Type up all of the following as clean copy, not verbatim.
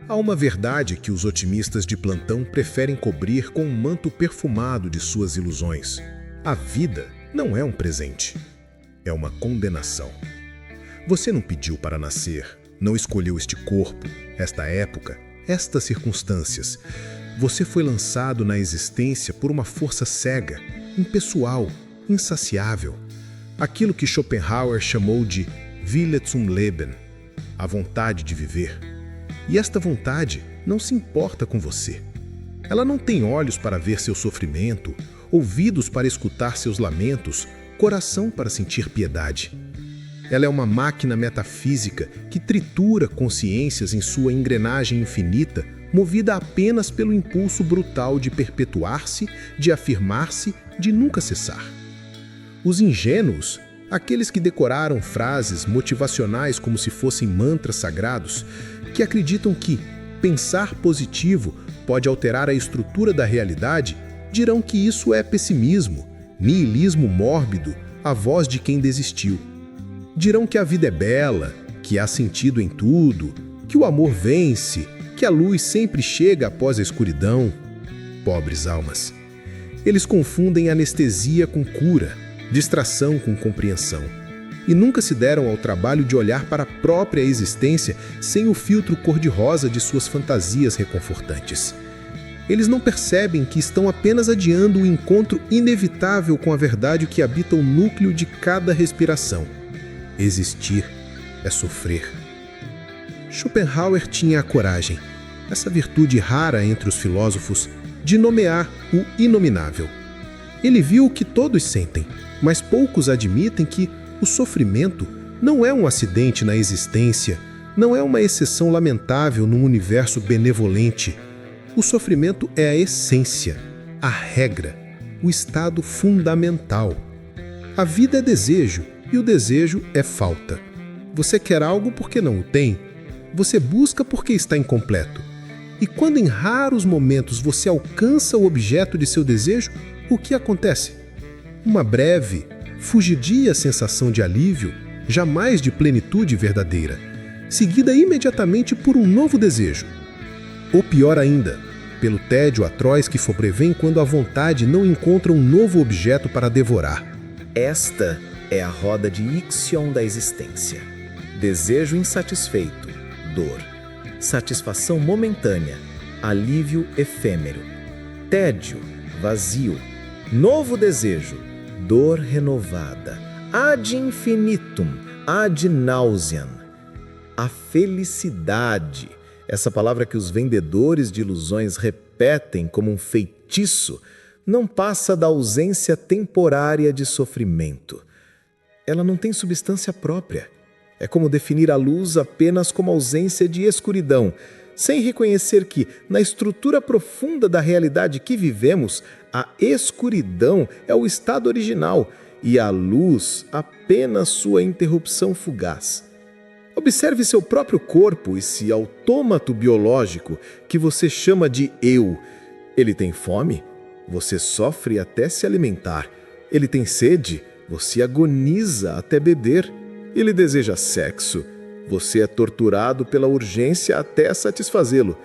Há uma verdade que os otimistas de plantão preferem cobrir com um manto perfumado de suas ilusões. A vida não é um presente, é uma condenação. Você não pediu para nascer, não escolheu este corpo, esta época, estas circunstâncias. Você foi lançado na existência por uma força cega, impessoal, insaciável. Aquilo que Schopenhauer chamou de Wille zum Leben, a vontade de viver. E esta vontade não se importa com você. Ela não tem olhos para ver seu sofrimento, ouvidos para escutar seus lamentos, coração para sentir piedade. Ela é uma máquina metafísica que tritura consciências em sua engrenagem infinita, movida apenas pelo impulso brutal de perpetuar-se, de afirmar-se, de nunca cessar. Os ingênuos, aqueles que decoraram frases motivacionais como se fossem mantras sagrados, que acreditam que pensar positivo pode alterar a estrutura da realidade, dirão que isso é pessimismo, niilismo mórbido, a voz de quem desistiu. Dirão que a vida é bela, que há sentido em tudo, que o amor vence, que a luz sempre chega após a escuridão. Pobres almas. Eles confundem anestesia com cura, distração com compreensão. E nunca se deram ao trabalho de olhar para a própria existência sem o filtro cor-de-rosa de suas fantasias reconfortantes. Eles não percebem que estão apenas adiando o encontro inevitável com a verdade que habita o núcleo de cada respiração. Existir é sofrer. Schopenhauer tinha a coragem, essa virtude rara entre os filósofos, de nomear o inominável. Ele viu o que todos sentem, mas poucos admitem que o sofrimento não é um acidente na existência, não é uma exceção lamentável num universo benevolente. O sofrimento é a essência, a regra, o estado fundamental. A vida é desejo e o desejo é falta. Você quer algo porque não o tem. Você busca porque está incompleto. E quando em raros momentos você alcança o objeto de seu desejo, o que acontece? Uma breve, fugidia sensação de alívio, jamais de plenitude verdadeira, seguida imediatamente por um novo desejo. Ou pior ainda, pelo tédio atroz que sobrevém quando a vontade não encontra um novo objeto para devorar. Esta é a roda de Ixion da existência. Desejo insatisfeito, dor. Satisfação momentânea, alívio efêmero. Tédio, vazio. Novo desejo, dor renovada, ad infinitum, ad nauseam. A felicidade, essa palavra que os vendedores de ilusões repetem como um feitiço, não passa da ausência temporária de sofrimento. Ela não tem substância própria. É como definir a luz apenas como ausência de escuridão, sem reconhecer que, na estrutura profunda da realidade que vivemos, a escuridão é o estado original e a luz apenas sua interrupção fugaz. Observe seu próprio corpo, esse autômato biológico que você chama de eu. Ele tem fome? Você sofre até se alimentar. Ele tem sede? Você agoniza até beber. Ele deseja sexo? Você é torturado pela urgência até satisfazê-lo.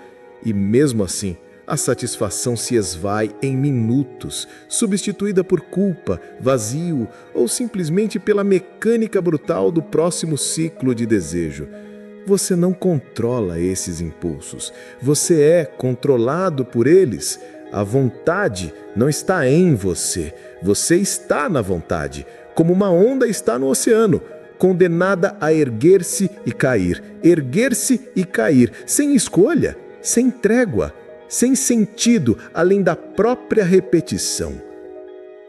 E mesmo assim, a satisfação se esvai em minutos, substituída por culpa, vazio ou simplesmente pela mecânica brutal do próximo ciclo de desejo. Você não controla esses impulsos. Você é controlado por eles. A vontade não está em você. Você está na vontade, como uma onda está no oceano, condenada a erguer-se e cair, sem escolha, sem trégua, sem sentido, além da própria repetição.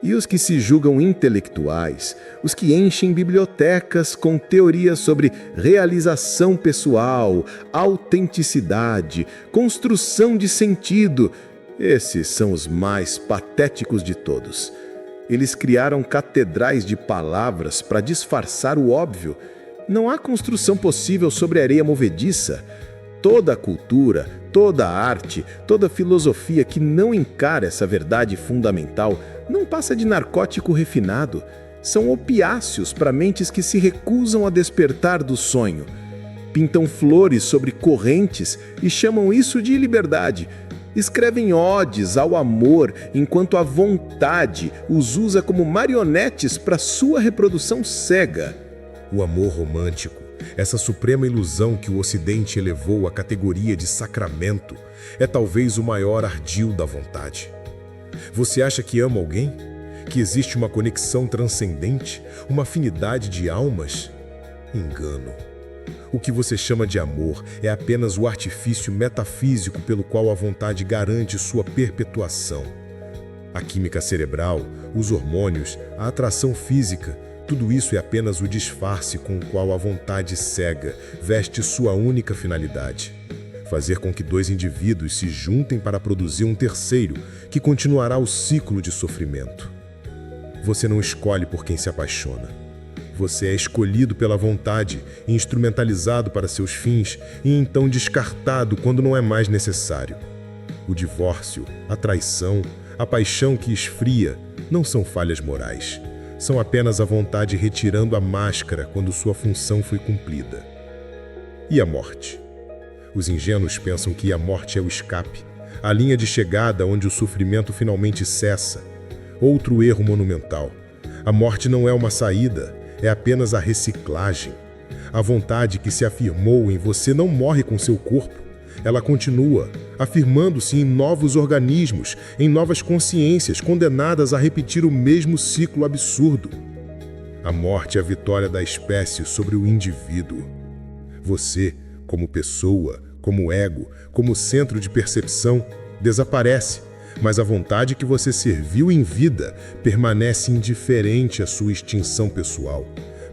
E os que se julgam intelectuais, os que enchem bibliotecas com teorias sobre realização pessoal, autenticidade, construção de sentido, esses são os mais patéticos de todos. Eles criaram catedrais de palavras para disfarçar o óbvio. Não há construção possível sobre areia movediça. Toda a cultura, toda a arte, toda a filosofia que não encara essa verdade fundamental não passa de narcótico refinado. São opiáceos para mentes que se recusam a despertar do sonho. Pintam flores sobre correntes e chamam isso de liberdade. Escrevem odes ao amor, enquanto a vontade os usa como marionetes para sua reprodução cega. O amor romântico, essa suprema ilusão que o Ocidente elevou à categoria de sacramento, é talvez o maior ardil da vontade. Você acha que ama alguém? Que existe uma conexão transcendente, uma afinidade de almas? Engano. O que você chama de amor é apenas o artifício metafísico pelo qual a vontade garante sua perpetuação. A química cerebral, os hormônios, a atração física, tudo isso é apenas o disfarce com o qual a vontade cega veste sua única finalidade: fazer com que dois indivíduos se juntem para produzir um terceiro, que continuará o ciclo de sofrimento. Você não escolhe por quem se apaixona. Você é escolhido pela vontade, instrumentalizado para seus fins e então descartado quando não é mais necessário. O divórcio, a traição, a paixão que esfria não são falhas morais. São apenas a vontade retirando a máscara quando sua função foi cumprida. E a morte? Os ingênuos pensam que a morte é o escape, a linha de chegada onde o sofrimento finalmente cessa. Outro erro monumental. A morte não é uma saída, é apenas a reciclagem. A vontade que se afirmou em você não morre com seu corpo. Ela continua, afirmando-se em novos organismos, em novas consciências condenadas a repetir o mesmo ciclo absurdo. A morte é a vitória da espécie sobre o indivíduo. Você, como pessoa, como ego, como centro de percepção, desaparece, mas a vontade que você serviu em vida permanece indiferente à sua extinção pessoal,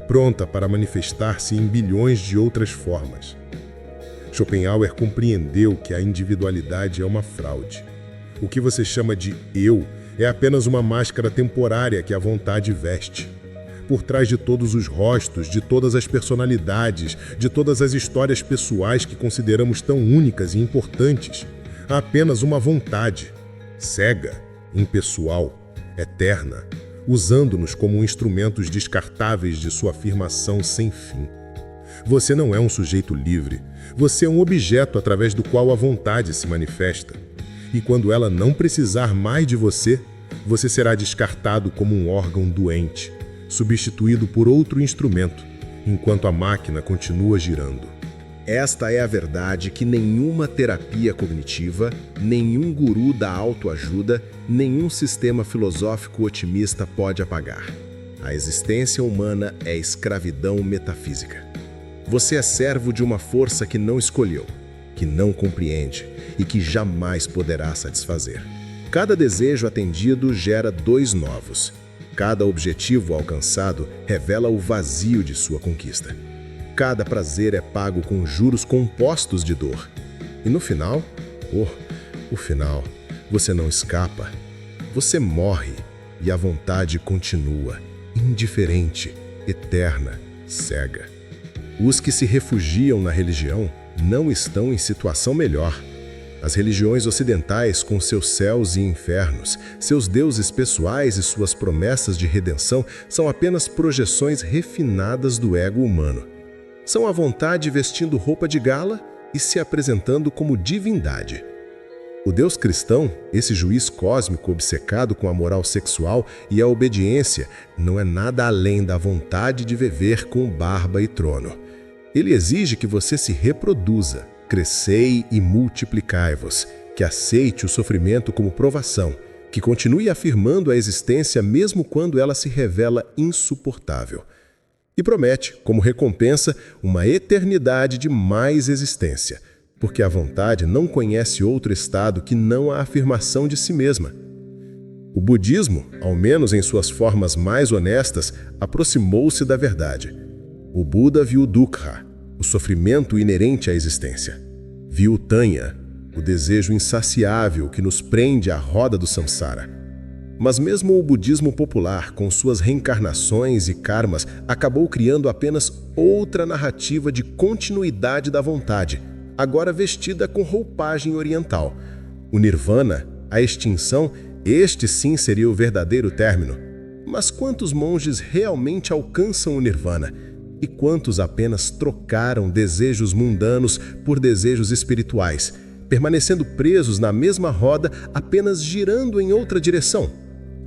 pronta para manifestar-se em bilhões de outras formas. Schopenhauer compreendeu que a individualidade é uma fraude. O que você chama de eu é apenas uma máscara temporária que a vontade veste. Por trás de todos os rostos, de todas as personalidades, de todas as histórias pessoais que consideramos tão únicas e importantes, há apenas uma vontade, cega, impessoal, eterna, usando-nos como instrumentos descartáveis de sua afirmação sem fim. Você não é um sujeito livre, você é um objeto através do qual a vontade se manifesta. E quando ela não precisar mais de você, você será descartado como um órgão doente, substituído por outro instrumento, enquanto a máquina continua girando. Esta é a verdade que nenhuma terapia cognitiva, nenhum guru da autoajuda, nenhum sistema filosófico otimista pode apagar. A existência humana é escravidão metafísica. Você é servo de uma força que não escolheu, que não compreende e que jamais poderá satisfazer. Cada desejo atendido gera dois novos. Cada objetivo alcançado revela o vazio de sua conquista. Cada prazer é pago com juros compostos de dor. E no final, o final, você não escapa. Você morre e a vontade continua, indiferente, eterna, cega. Os que se refugiam na religião não estão em situação melhor. As religiões ocidentais, com seus céus e infernos, seus deuses pessoais e suas promessas de redenção, são apenas projeções refinadas do ego humano. São a vontade vestindo roupa de gala e se apresentando como divindade. O Deus cristão, esse juiz cósmico obcecado com a moral sexual e a obediência, não é nada além da vontade de viver com barba e trono. Ele exige que você se reproduza, crescei e multiplicai-vos, que aceite o sofrimento como provação, que continue afirmando a existência mesmo quando ela se revela insuportável. E promete, como recompensa, uma eternidade de mais existência, porque a vontade não conhece outro estado que não a afirmação de si mesma. O budismo, ao menos em suas formas mais honestas, aproximou-se da verdade. O Buda viu o dukkha, o sofrimento inerente à existência. Viu o tanya, o desejo insaciável que nos prende à roda do samsara. Mas mesmo o budismo popular, com suas reencarnações e karmas, acabou criando apenas outra narrativa de continuidade da vontade, agora vestida com roupagem oriental. O nirvana, a extinção, este sim seria o verdadeiro término. Mas quantos monges realmente alcançam o nirvana? E quantos apenas trocaram desejos mundanos por desejos espirituais, permanecendo presos na mesma roda, apenas girando em outra direção?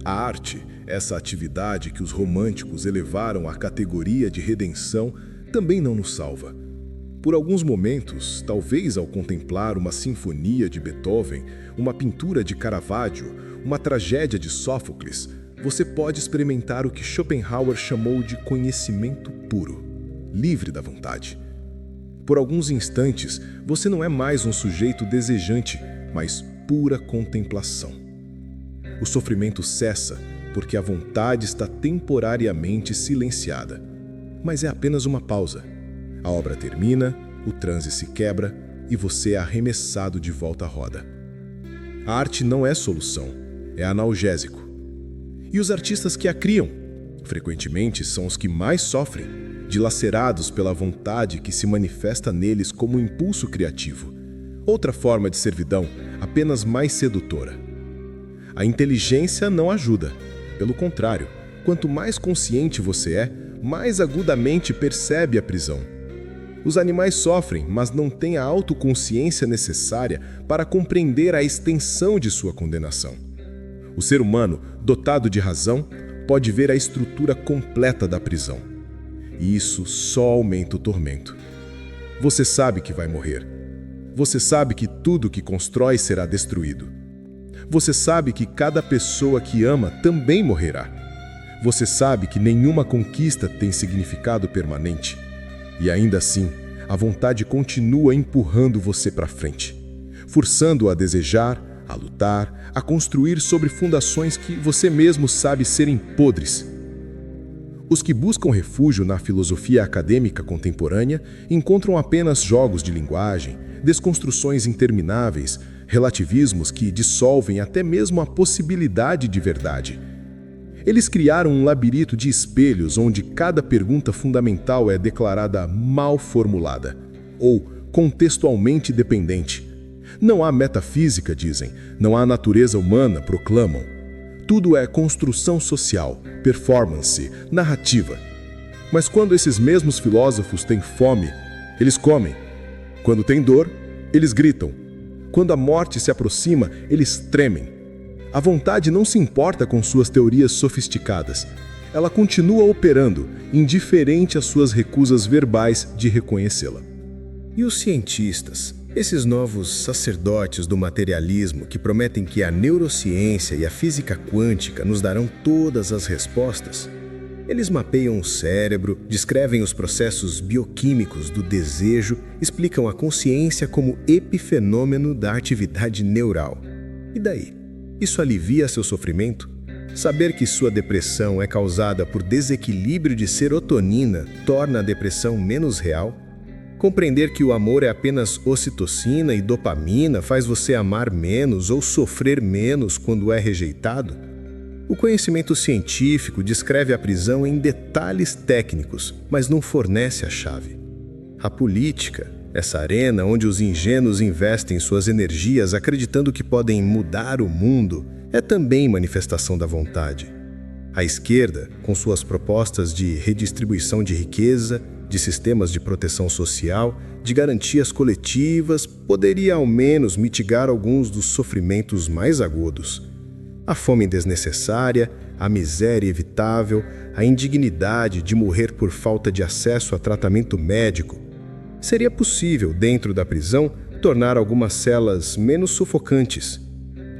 A arte, essa atividade que os românticos elevaram à categoria de redenção, também não nos salva. Por alguns momentos, talvez ao contemplar uma sinfonia de Beethoven, uma pintura de Caravaggio, uma tragédia de Sófocles, você pode experimentar o que Schopenhauer chamou de conhecimento puro, livre da vontade. Por alguns instantes, você não é mais um sujeito desejante, mas pura contemplação. O sofrimento cessa porque a vontade está temporariamente silenciada, mas é apenas uma pausa. A obra termina, o transe se quebra e você é arremessado de volta à roda. A arte não é solução, é analgésico. E os artistas que a criam, frequentemente são os que mais sofrem, dilacerados pela vontade que se manifesta neles como impulso criativo. Outra forma de servidão, apenas mais sedutora. A inteligência não ajuda. Pelo contrário, quanto mais consciente você é, mais agudamente percebe a prisão. Os animais sofrem, mas não têm a autoconsciência necessária para compreender a extensão de sua condenação. O ser humano, dotado de razão, pode ver a estrutura completa da prisão. E isso só aumenta o tormento. Você sabe que vai morrer. Você sabe que tudo que constrói será destruído. Você sabe que cada pessoa que ama também morrerá. Você sabe que nenhuma conquista tem significado permanente. E ainda assim, a vontade continua empurrando você para frente, forçando-o a desejar, a lutar, a construir sobre fundações que você mesmo sabe serem podres. Os que buscam refúgio na filosofia acadêmica contemporânea encontram apenas jogos de linguagem, desconstruções intermináveis, relativismos que dissolvem até mesmo a possibilidade de verdade. Eles criaram um labirinto de espelhos onde cada pergunta fundamental é declarada mal formulada ou contextualmente dependente. Não há metafísica, dizem, não há natureza humana, proclamam. Tudo é construção social, performance, narrativa. Mas quando esses mesmos filósofos têm fome, eles comem. Quando têm dor, eles gritam. Quando a morte se aproxima, eles tremem. A vontade não se importa com suas teorias sofisticadas. Ela continua operando, indiferente às suas recusas verbais de reconhecê-la. E os cientistas, esses novos sacerdotes do materialismo que prometem que a neurociência e a física quântica nos darão todas as respostas? Eles mapeiam o cérebro, descrevem os processos bioquímicos do desejo, explicam a consciência como epifenômeno da atividade neural. E daí? Isso alivia seu sofrimento? Saber que sua depressão é causada por desequilíbrio de serotonina torna a depressão menos real? Compreender que o amor é apenas ocitocina e dopamina faz você amar menos ou sofrer menos quando é rejeitado? O conhecimento científico descreve a prisão em detalhes técnicos, mas não fornece a chave. A política, essa arena onde os ingênuos investem suas energias acreditando que podem mudar o mundo, é também manifestação da vontade. A esquerda, com suas propostas de redistribuição de riqueza, de sistemas de proteção social, de garantias coletivas, poderia ao menos mitigar alguns dos sofrimentos mais agudos. A fome desnecessária, a miséria evitável, a indignidade de morrer por falta de acesso a tratamento médico. Seria possível, dentro da prisão, tornar algumas celas menos sufocantes.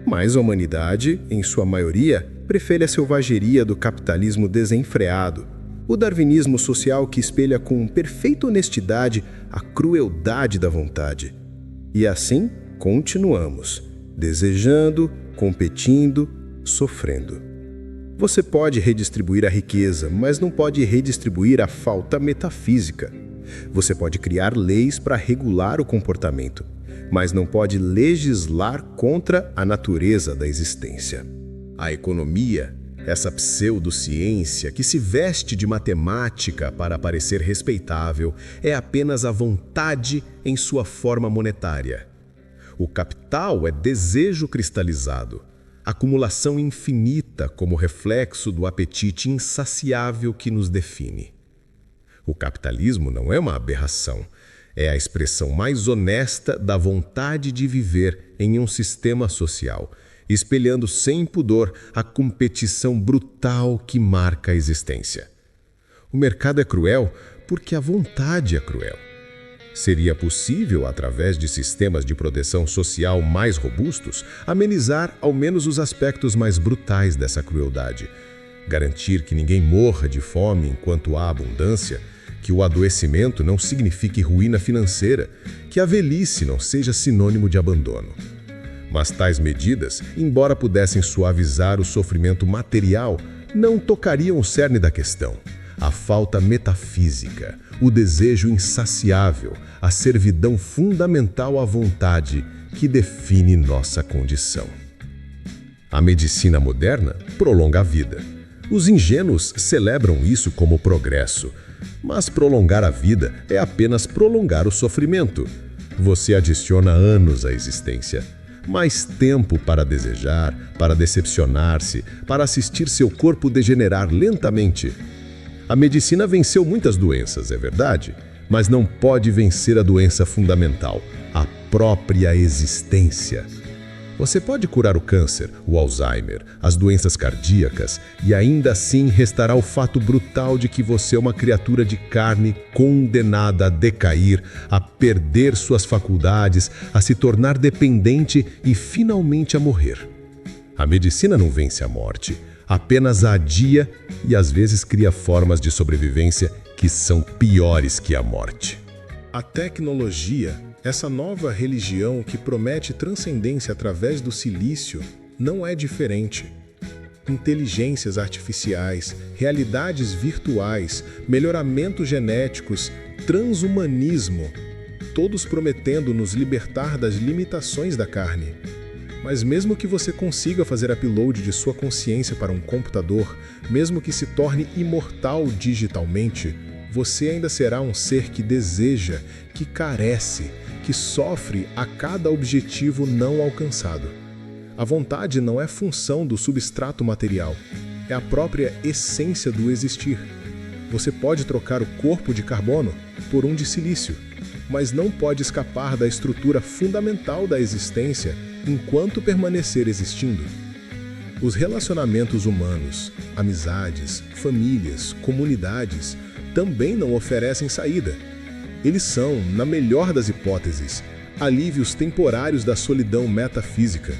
Mas a humanidade, em sua maioria, prefere a selvageria do capitalismo desenfreado, o darwinismo social que espelha com perfeita honestidade a crueldade da vontade. E assim, continuamos, desejando, competindo, sofrendo. Você pode redistribuir a riqueza, mas não pode redistribuir a falta metafísica. Você pode criar leis para regular o comportamento, mas não pode legislar contra a natureza da existência. A economia, essa pseudociência que se veste de matemática para parecer respeitável, é apenas a vontade em sua forma monetária. O capital é desejo cristalizado, acumulação infinita como reflexo do apetite insaciável que nos define. O capitalismo não é uma aberração. É a expressão mais honesta da vontade de viver em um sistema social, espelhando sem pudor a competição brutal que marca a existência. O mercado é cruel porque a vontade é cruel. Seria possível, através de sistemas de proteção social mais robustos, amenizar ao menos os aspectos mais brutais dessa crueldade. Garantir que ninguém morra de fome enquanto há abundância, que o adoecimento não signifique ruína financeira, que a velhice não seja sinônimo de abandono. Mas tais medidas, embora pudessem suavizar o sofrimento material, não tocariam o cerne da questão. A falta metafísica, o desejo insaciável, a servidão fundamental à vontade que define nossa condição. A medicina moderna prolonga a vida. Os ingênuos celebram isso como progresso, mas prolongar a vida é apenas prolongar o sofrimento. Você adiciona anos à existência, mais tempo para desejar, para decepcionar-se, para assistir seu corpo degenerar lentamente. A medicina venceu muitas doenças, é verdade, mas não pode vencer a doença fundamental, a própria existência. Você pode curar o câncer, o Alzheimer, as doenças cardíacas e ainda assim restará o fato brutal de que você é uma criatura de carne condenada a decair, a perder suas faculdades, a se tornar dependente e finalmente a morrer. A medicina não vence a morte, apenas a adia e às vezes cria formas de sobrevivência que são piores que a morte. A tecnologia, essa nova religião que promete transcendência através do silício, não é diferente. Inteligências artificiais, realidades virtuais, melhoramentos genéticos, transhumanismo, todos prometendo nos libertar das limitações da carne. Mas mesmo que você consiga fazer upload de sua consciência para um computador, mesmo que se torne imortal digitalmente, você ainda será um ser que deseja, que carece, que sofre a cada objetivo não alcançado. A vontade não é função do substrato material, é a própria essência do existir. Você pode trocar o corpo de carbono por um de silício, mas não pode escapar da estrutura fundamental da existência enquanto permanecer existindo. Os relacionamentos humanos, amizades, famílias, comunidades, também não oferecem saída. Eles são, na melhor das hipóteses, alívios temporários da solidão metafísica,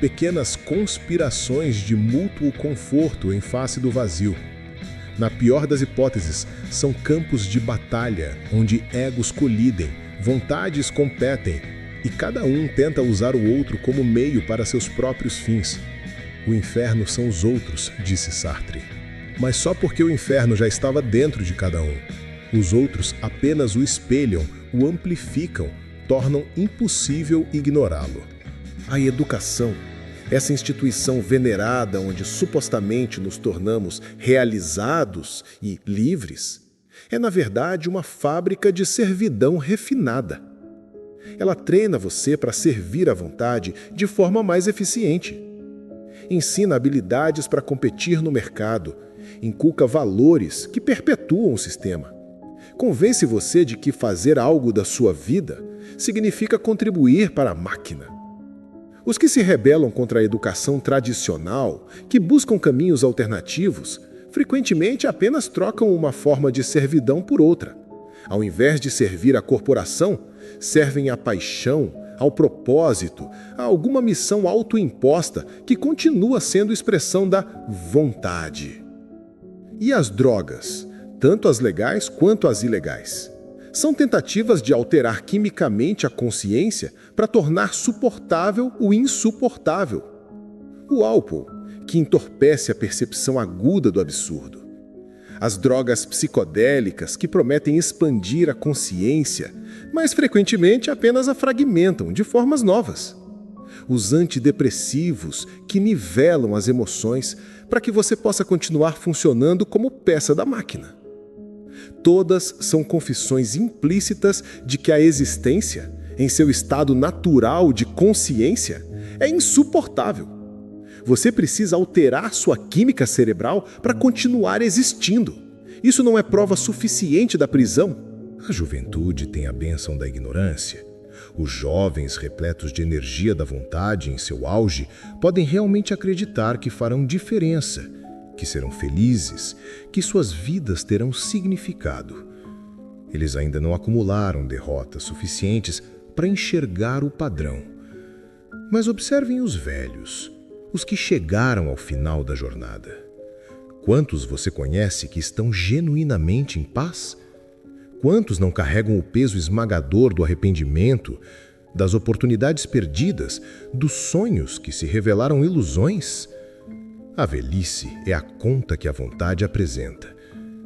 pequenas conspirações de mútuo conforto em face do vazio. Na pior das hipóteses, são campos de batalha, onde egos colidem, vontades competem, e cada um tenta usar o outro como meio para seus próprios fins. O inferno são os outros, disse Sartre. Mas só porque o inferno já estava dentro de cada um. Os outros apenas o espelham, o amplificam, tornam impossível ignorá-lo. A educação, essa instituição venerada onde supostamente nos tornamos realizados e livres, é na verdade uma fábrica de servidão refinada. Ela treina você para servir à vontade de forma mais eficiente. Ensina habilidades para competir no mercado, inculca valores que perpetuam o sistema. Convence você de que fazer algo da sua vida significa contribuir para a máquina. Os que se rebelam contra a educação tradicional, que buscam caminhos alternativos, frequentemente apenas trocam uma forma de servidão por outra. Ao invés de servir à corporação, servem à paixão, ao propósito, a alguma missão autoimposta que continua sendo expressão da vontade. E as drogas, tanto as legais quanto as ilegais? São tentativas de alterar quimicamente a consciência para tornar suportável o insuportável. O álcool, que entorpece a percepção aguda do absurdo. As drogas psicodélicas, que prometem expandir a consciência, mas frequentemente apenas a fragmentam de formas novas. Os antidepressivos, que nivelam as emoções para que você possa continuar funcionando como peça da máquina. Todas são confissões implícitas de que a existência, em seu estado natural de consciência, é insuportável. Você precisa alterar sua química cerebral para continuar existindo. Isso não é prova suficiente da prisão? A juventude tem a bênção da ignorância. Os jovens, repletos de energia da vontade em seu auge, podem realmente acreditar que farão diferença, que serão felizes, que suas vidas terão significado. Eles ainda não acumularam derrotas suficientes para enxergar o padrão. Mas observem os velhos, os que chegaram ao final da jornada. Quantos você conhece que estão genuinamente em paz? Quantos não carregam o peso esmagador do arrependimento, das oportunidades perdidas, dos sonhos que se revelaram ilusões? A velhice é a conta que a vontade apresenta.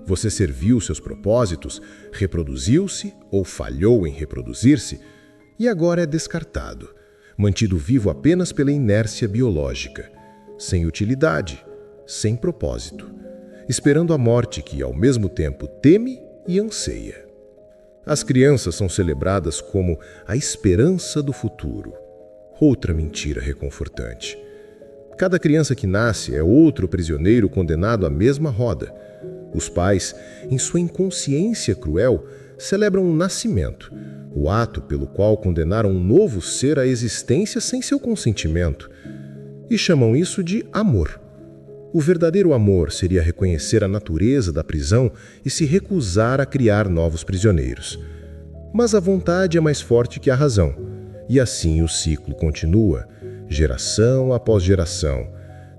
Você serviu seus propósitos, reproduziu-se ou falhou em reproduzir-se, e agora é descartado, mantido vivo apenas pela inércia biológica, sem utilidade, sem propósito, esperando a morte que, ao mesmo tempo, teme e anseia. As crianças são celebradas como a esperança do futuro. Outra mentira reconfortante. Cada criança que nasce é outro prisioneiro condenado à mesma roda. Os pais, em sua inconsciência cruel, celebram o nascimento, o ato pelo qual condenaram um novo ser à existência sem seu consentimento, e chamam isso de amor. O verdadeiro amor seria reconhecer a natureza da prisão e se recusar a criar novos prisioneiros. Mas a vontade é mais forte que a razão, e assim o ciclo continua, geração após geração,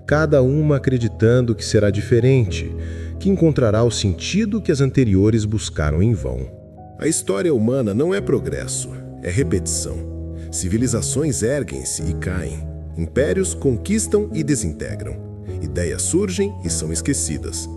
cada uma acreditando que será diferente, que encontrará o sentido que as anteriores buscaram em vão. A história humana não é progresso, é repetição. Civilizações erguem-se e caem, impérios conquistam e desintegram. Ideias surgem e são esquecidas.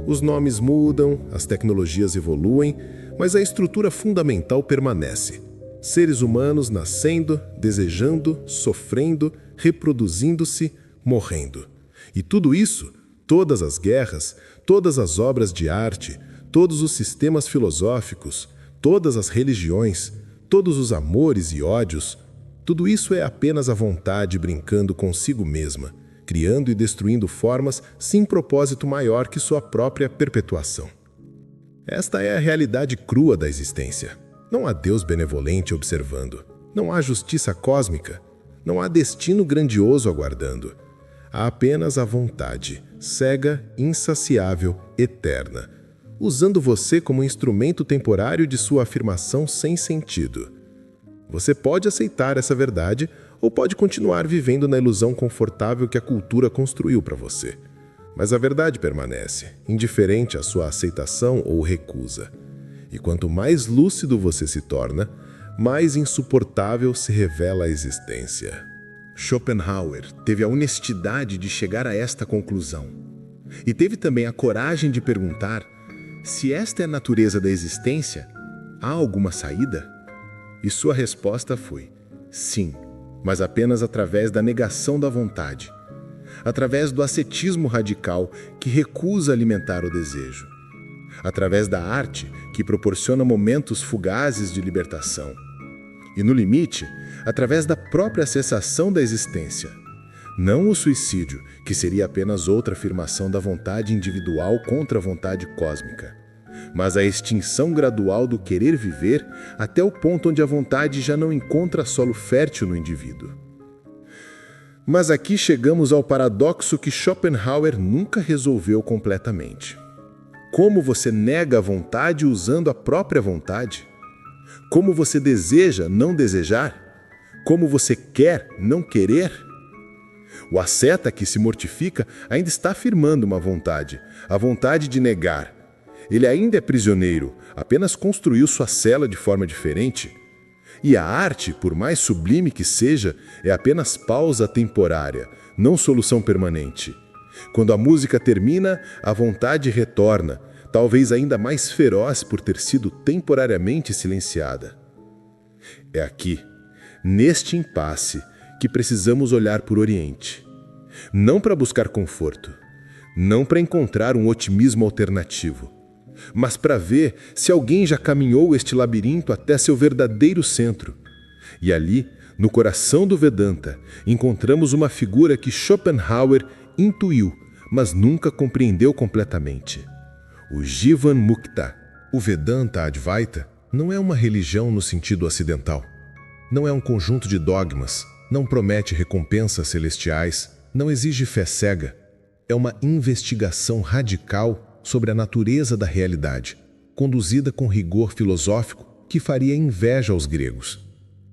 Os nomes mudam, as tecnologias evoluem, mas a estrutura fundamental permanece. Seres humanos nascendo, desejando, sofrendo, reproduzindo-se, morrendo. E tudo isso, todas as guerras, todas as obras de arte, todos os sistemas filosóficos, todas as religiões, todos os amores e ódios, tudo isso é apenas a vontade brincando consigo mesma, criando e destruindo formas sem propósito maior que sua própria perpetuação. Esta é a realidade crua da existência. Não há Deus benevolente observando. Não há justiça cósmica. Não há destino grandioso aguardando. Há apenas a vontade, cega, insaciável, eterna, usando você como instrumento temporário de sua afirmação sem sentido. Você pode aceitar essa verdade ou pode continuar vivendo na ilusão confortável que a cultura construiu para você. Mas a verdade permanece, indiferente à sua aceitação ou recusa. E quanto mais lúcido você se torna, mais insuportável se revela a existência. Schopenhauer teve a honestidade de chegar a esta conclusão. E teve também a coragem de perguntar: se esta é a natureza da existência, há alguma saída? E sua resposta foi: sim, mas apenas através da negação da vontade, através do ascetismo radical que recusa alimentar o desejo, através da arte que proporciona momentos fugazes de libertação, e no limite, através da própria cessação da existência. Não o suicídio, que seria apenas outra afirmação da vontade individual contra a vontade cósmica, mas a extinção gradual do querer viver até o ponto onde a vontade já não encontra solo fértil no indivíduo. Mas aqui chegamos ao paradoxo que Schopenhauer nunca resolveu completamente. Como você nega a vontade usando a própria vontade? Como você deseja não desejar? Como você quer não querer? O asceta que se mortifica ainda está afirmando uma vontade, a vontade de negar. Ele ainda é prisioneiro, apenas construiu sua cela de forma diferente. E a arte, por mais sublime que seja, é apenas pausa temporária, não solução permanente. Quando a música termina, a vontade retorna, talvez ainda mais feroz por ter sido temporariamente silenciada. É aqui, neste impasse, que precisamos olhar por Oriente. Não para buscar conforto, não para encontrar um otimismo alternativo, mas para ver se alguém já caminhou este labirinto até seu verdadeiro centro. E ali, no coração do Vedanta, encontramos uma figura que Schopenhauer intuiu, mas nunca compreendeu completamente. o Jivan Mukta. O Vedanta Advaita não é uma religião no sentido ocidental. Não é um conjunto de dogmas, não promete recompensas celestiais, não exige fé cega. É uma investigação radical sobre a natureza da realidade, conduzida com rigor filosófico que faria inveja aos gregos.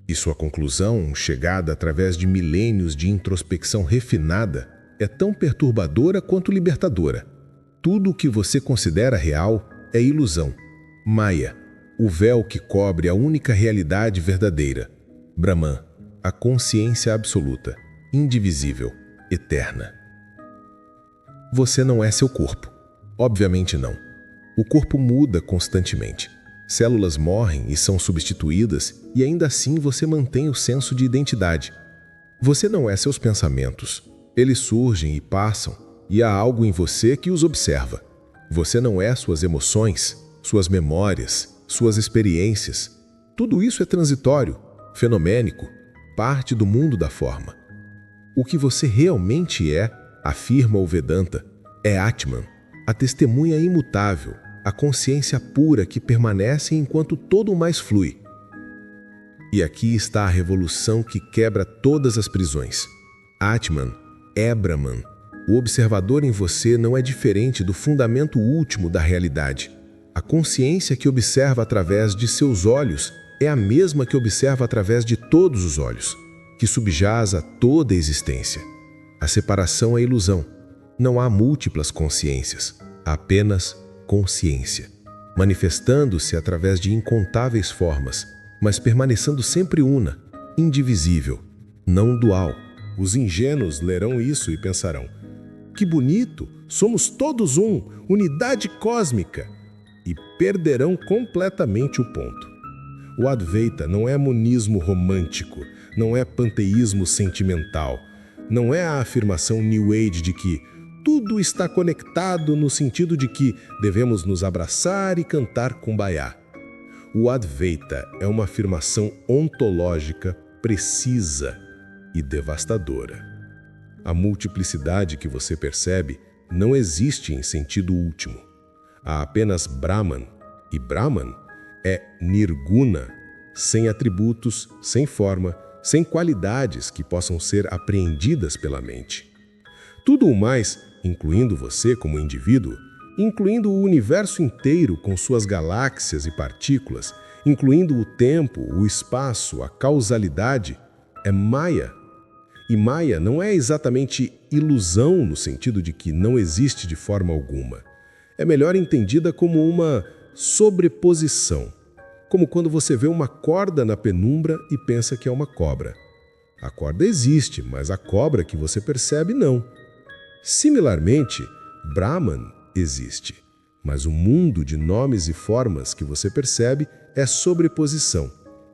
E sua conclusão, chegada através de milênios de introspecção refinada, é tão perturbadora quanto libertadora. Tudo o que você considera real é ilusão. Maya, o véu que cobre a única realidade verdadeira. Brahman, a consciência absoluta, indivisível, eterna. Você não é seu corpo. Obviamente não. O corpo muda constantemente. Células morrem e são substituídas, e ainda assim você mantém o senso de identidade. Você não é seus pensamentos. Eles surgem e passam, e há algo em você que os observa. Você não é suas emoções, suas memórias, suas experiências. Tudo isso é transitório, fenomênico, parte do mundo da forma. O que você realmente é, afirma o Vedanta, é Atman, a testemunha imutável, a consciência pura que permanece enquanto todo o mais flui. E aqui está a revolução que quebra todas as prisões. Atman é Brahman. O observador em você não é diferente do fundamento último da realidade. A consciência que observa através de seus olhos é a mesma que observa através de todos os olhos, que subjaz a toda a existência. A separação é ilusão. Não há múltiplas consciências, há apenas consciência, manifestando-se através de incontáveis formas, mas permanecendo sempre una, indivisível, não dual. Os ingênuos lerão isso e pensarão: que bonito, somos todos um, unidade cósmica, e perderão completamente o ponto. O Advaita não é monismo romântico, não é panteísmo sentimental, não é a afirmação New Age de que tudo está conectado no sentido de que devemos nos abraçar e cantar Kumbaya. O Advaita é uma afirmação ontológica precisa e devastadora. A multiplicidade que você percebe não existe em sentido último. Há apenas Brahman, e Brahman é Nirguna, sem atributos, sem forma, sem qualidades que possam ser apreendidas pela mente. Tudo o mais, incluindo você como indivíduo, incluindo o universo inteiro com suas galáxias e partículas, incluindo o tempo, o espaço, a causalidade, é Maya. E Maya não é exatamente ilusão no sentido de que não existe de forma alguma. É melhor entendida como uma sobreposição, como quando você vê uma corda na penumbra e pensa que é uma cobra. A corda existe, mas a cobra que você percebe não. Similarmente, Brahman existe, mas o mundo de nomes e formas que você percebe é sobreposição,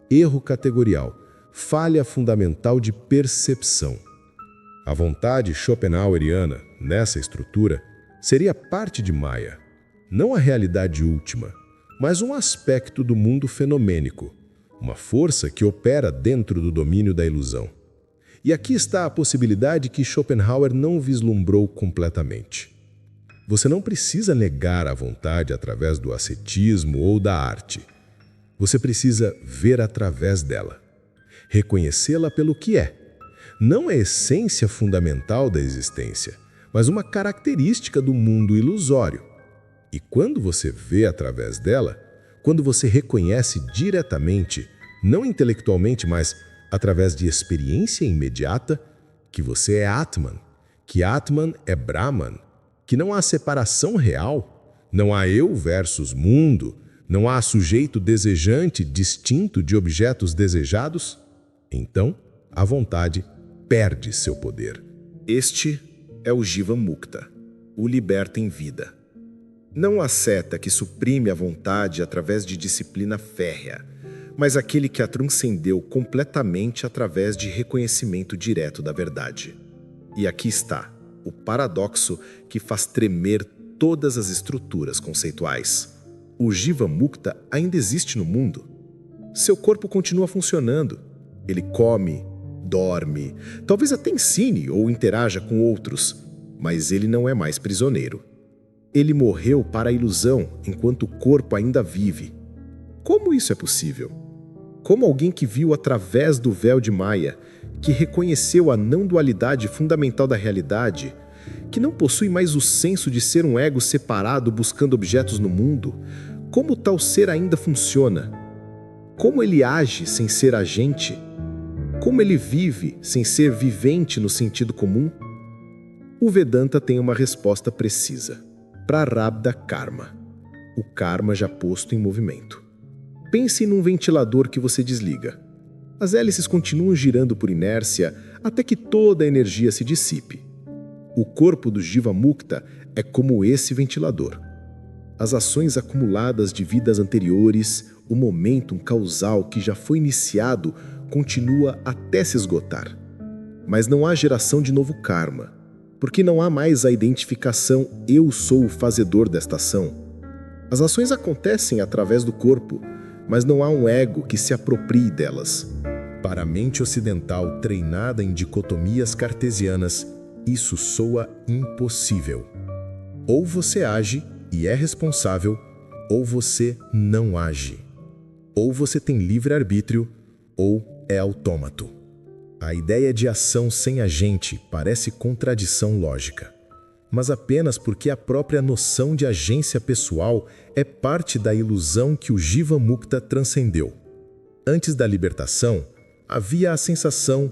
erro categorial, falha fundamental de percepção. A vontade schopenhaueriana, nessa estrutura, seria parte de Maya, não a realidade última, mas um aspecto do mundo fenomênico, uma força que opera dentro do domínio da ilusão. E aqui está a possibilidade que Schopenhauer não vislumbrou completamente. Você não precisa negar a vontade através do ascetismo ou da arte. Você precisa ver através dela, reconhecê-la pelo que é. Não a essência fundamental da existência, mas uma característica do mundo ilusório. E quando você vê através dela, quando você reconhece diretamente, não intelectualmente, mas através de experiência imediata, que você é Atman, que Atman é Brahman, que não há separação real, não há eu versus mundo, não há sujeito desejante distinto de objetos desejados, então a vontade perde seu poder. Este é o Jivan Mukta, o liberta em vida. Não a seta que suprime a vontade através de disciplina férrea, mas aquele que a transcendeu completamente através de reconhecimento direto da verdade. E aqui está o paradoxo que faz tremer todas as estruturas conceituais. O Jivan Mukta ainda existe no mundo. Seu corpo continua funcionando. Ele come, dorme, talvez até ensine ou interaja com outros, mas ele não é mais prisioneiro. Ele morreu para a ilusão enquanto o corpo ainda vive. Como isso é possível? Como alguém que viu através do véu de Maia, que reconheceu a não-dualidade fundamental da realidade, que não possui mais o senso de ser um ego separado buscando objetos no mundo, como tal ser ainda funciona? Como ele age sem ser agente? Como ele vive sem ser vivente no sentido comum? O Vedanta tem uma resposta precisa. Prarabdha Karma. O karma já posto em movimento. Pense num ventilador que você desliga. As hélices continuam girando por inércia até que toda a energia se dissipe. O corpo do Jiva Mukta é como esse ventilador. As ações acumuladas de vidas anteriores, o momentum causal que já foi iniciado continua até se esgotar. Mas não há geração de novo karma, porque não há mais a identificação eu sou o fazedor desta ação. As ações acontecem através do corpo, mas não há um ego que se aproprie delas. Para a mente ocidental treinada em dicotomias cartesianas, isso soa impossível. Ou você age e é responsável, ou você não age. Ou você tem livre-arbítrio, ou é autômato. A ideia de ação sem agente parece contradição lógica, mas apenas porque a própria noção de agência pessoal é parte da ilusão que o Jiva Mukta transcendeu. Antes da libertação, havia a sensação,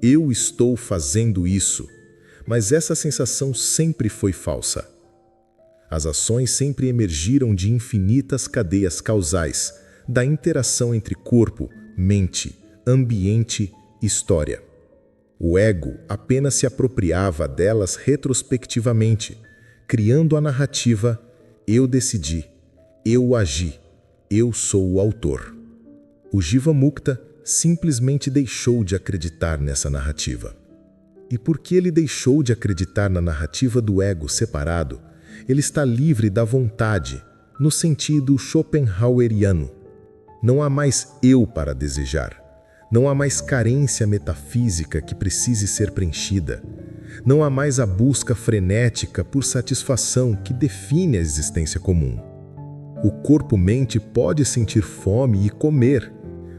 eu estou fazendo isso, mas essa sensação sempre foi falsa. As ações sempre emergiram de infinitas cadeias causais, da interação entre corpo, mente, ambiente e história. O ego apenas se apropriava delas retrospectivamente, criando a narrativa eu decidi, eu agi, eu sou o autor. O Jiva Mukta simplesmente deixou de acreditar nessa narrativa. E porque ele deixou de acreditar na narrativa do ego separado, ele está livre da vontade, no sentido schopenhaueriano. Não há mais eu para desejar. Não há mais carência metafísica que precise ser preenchida. Não há mais a busca frenética por satisfação que define a existência comum. O corpo-mente pode sentir fome e comer,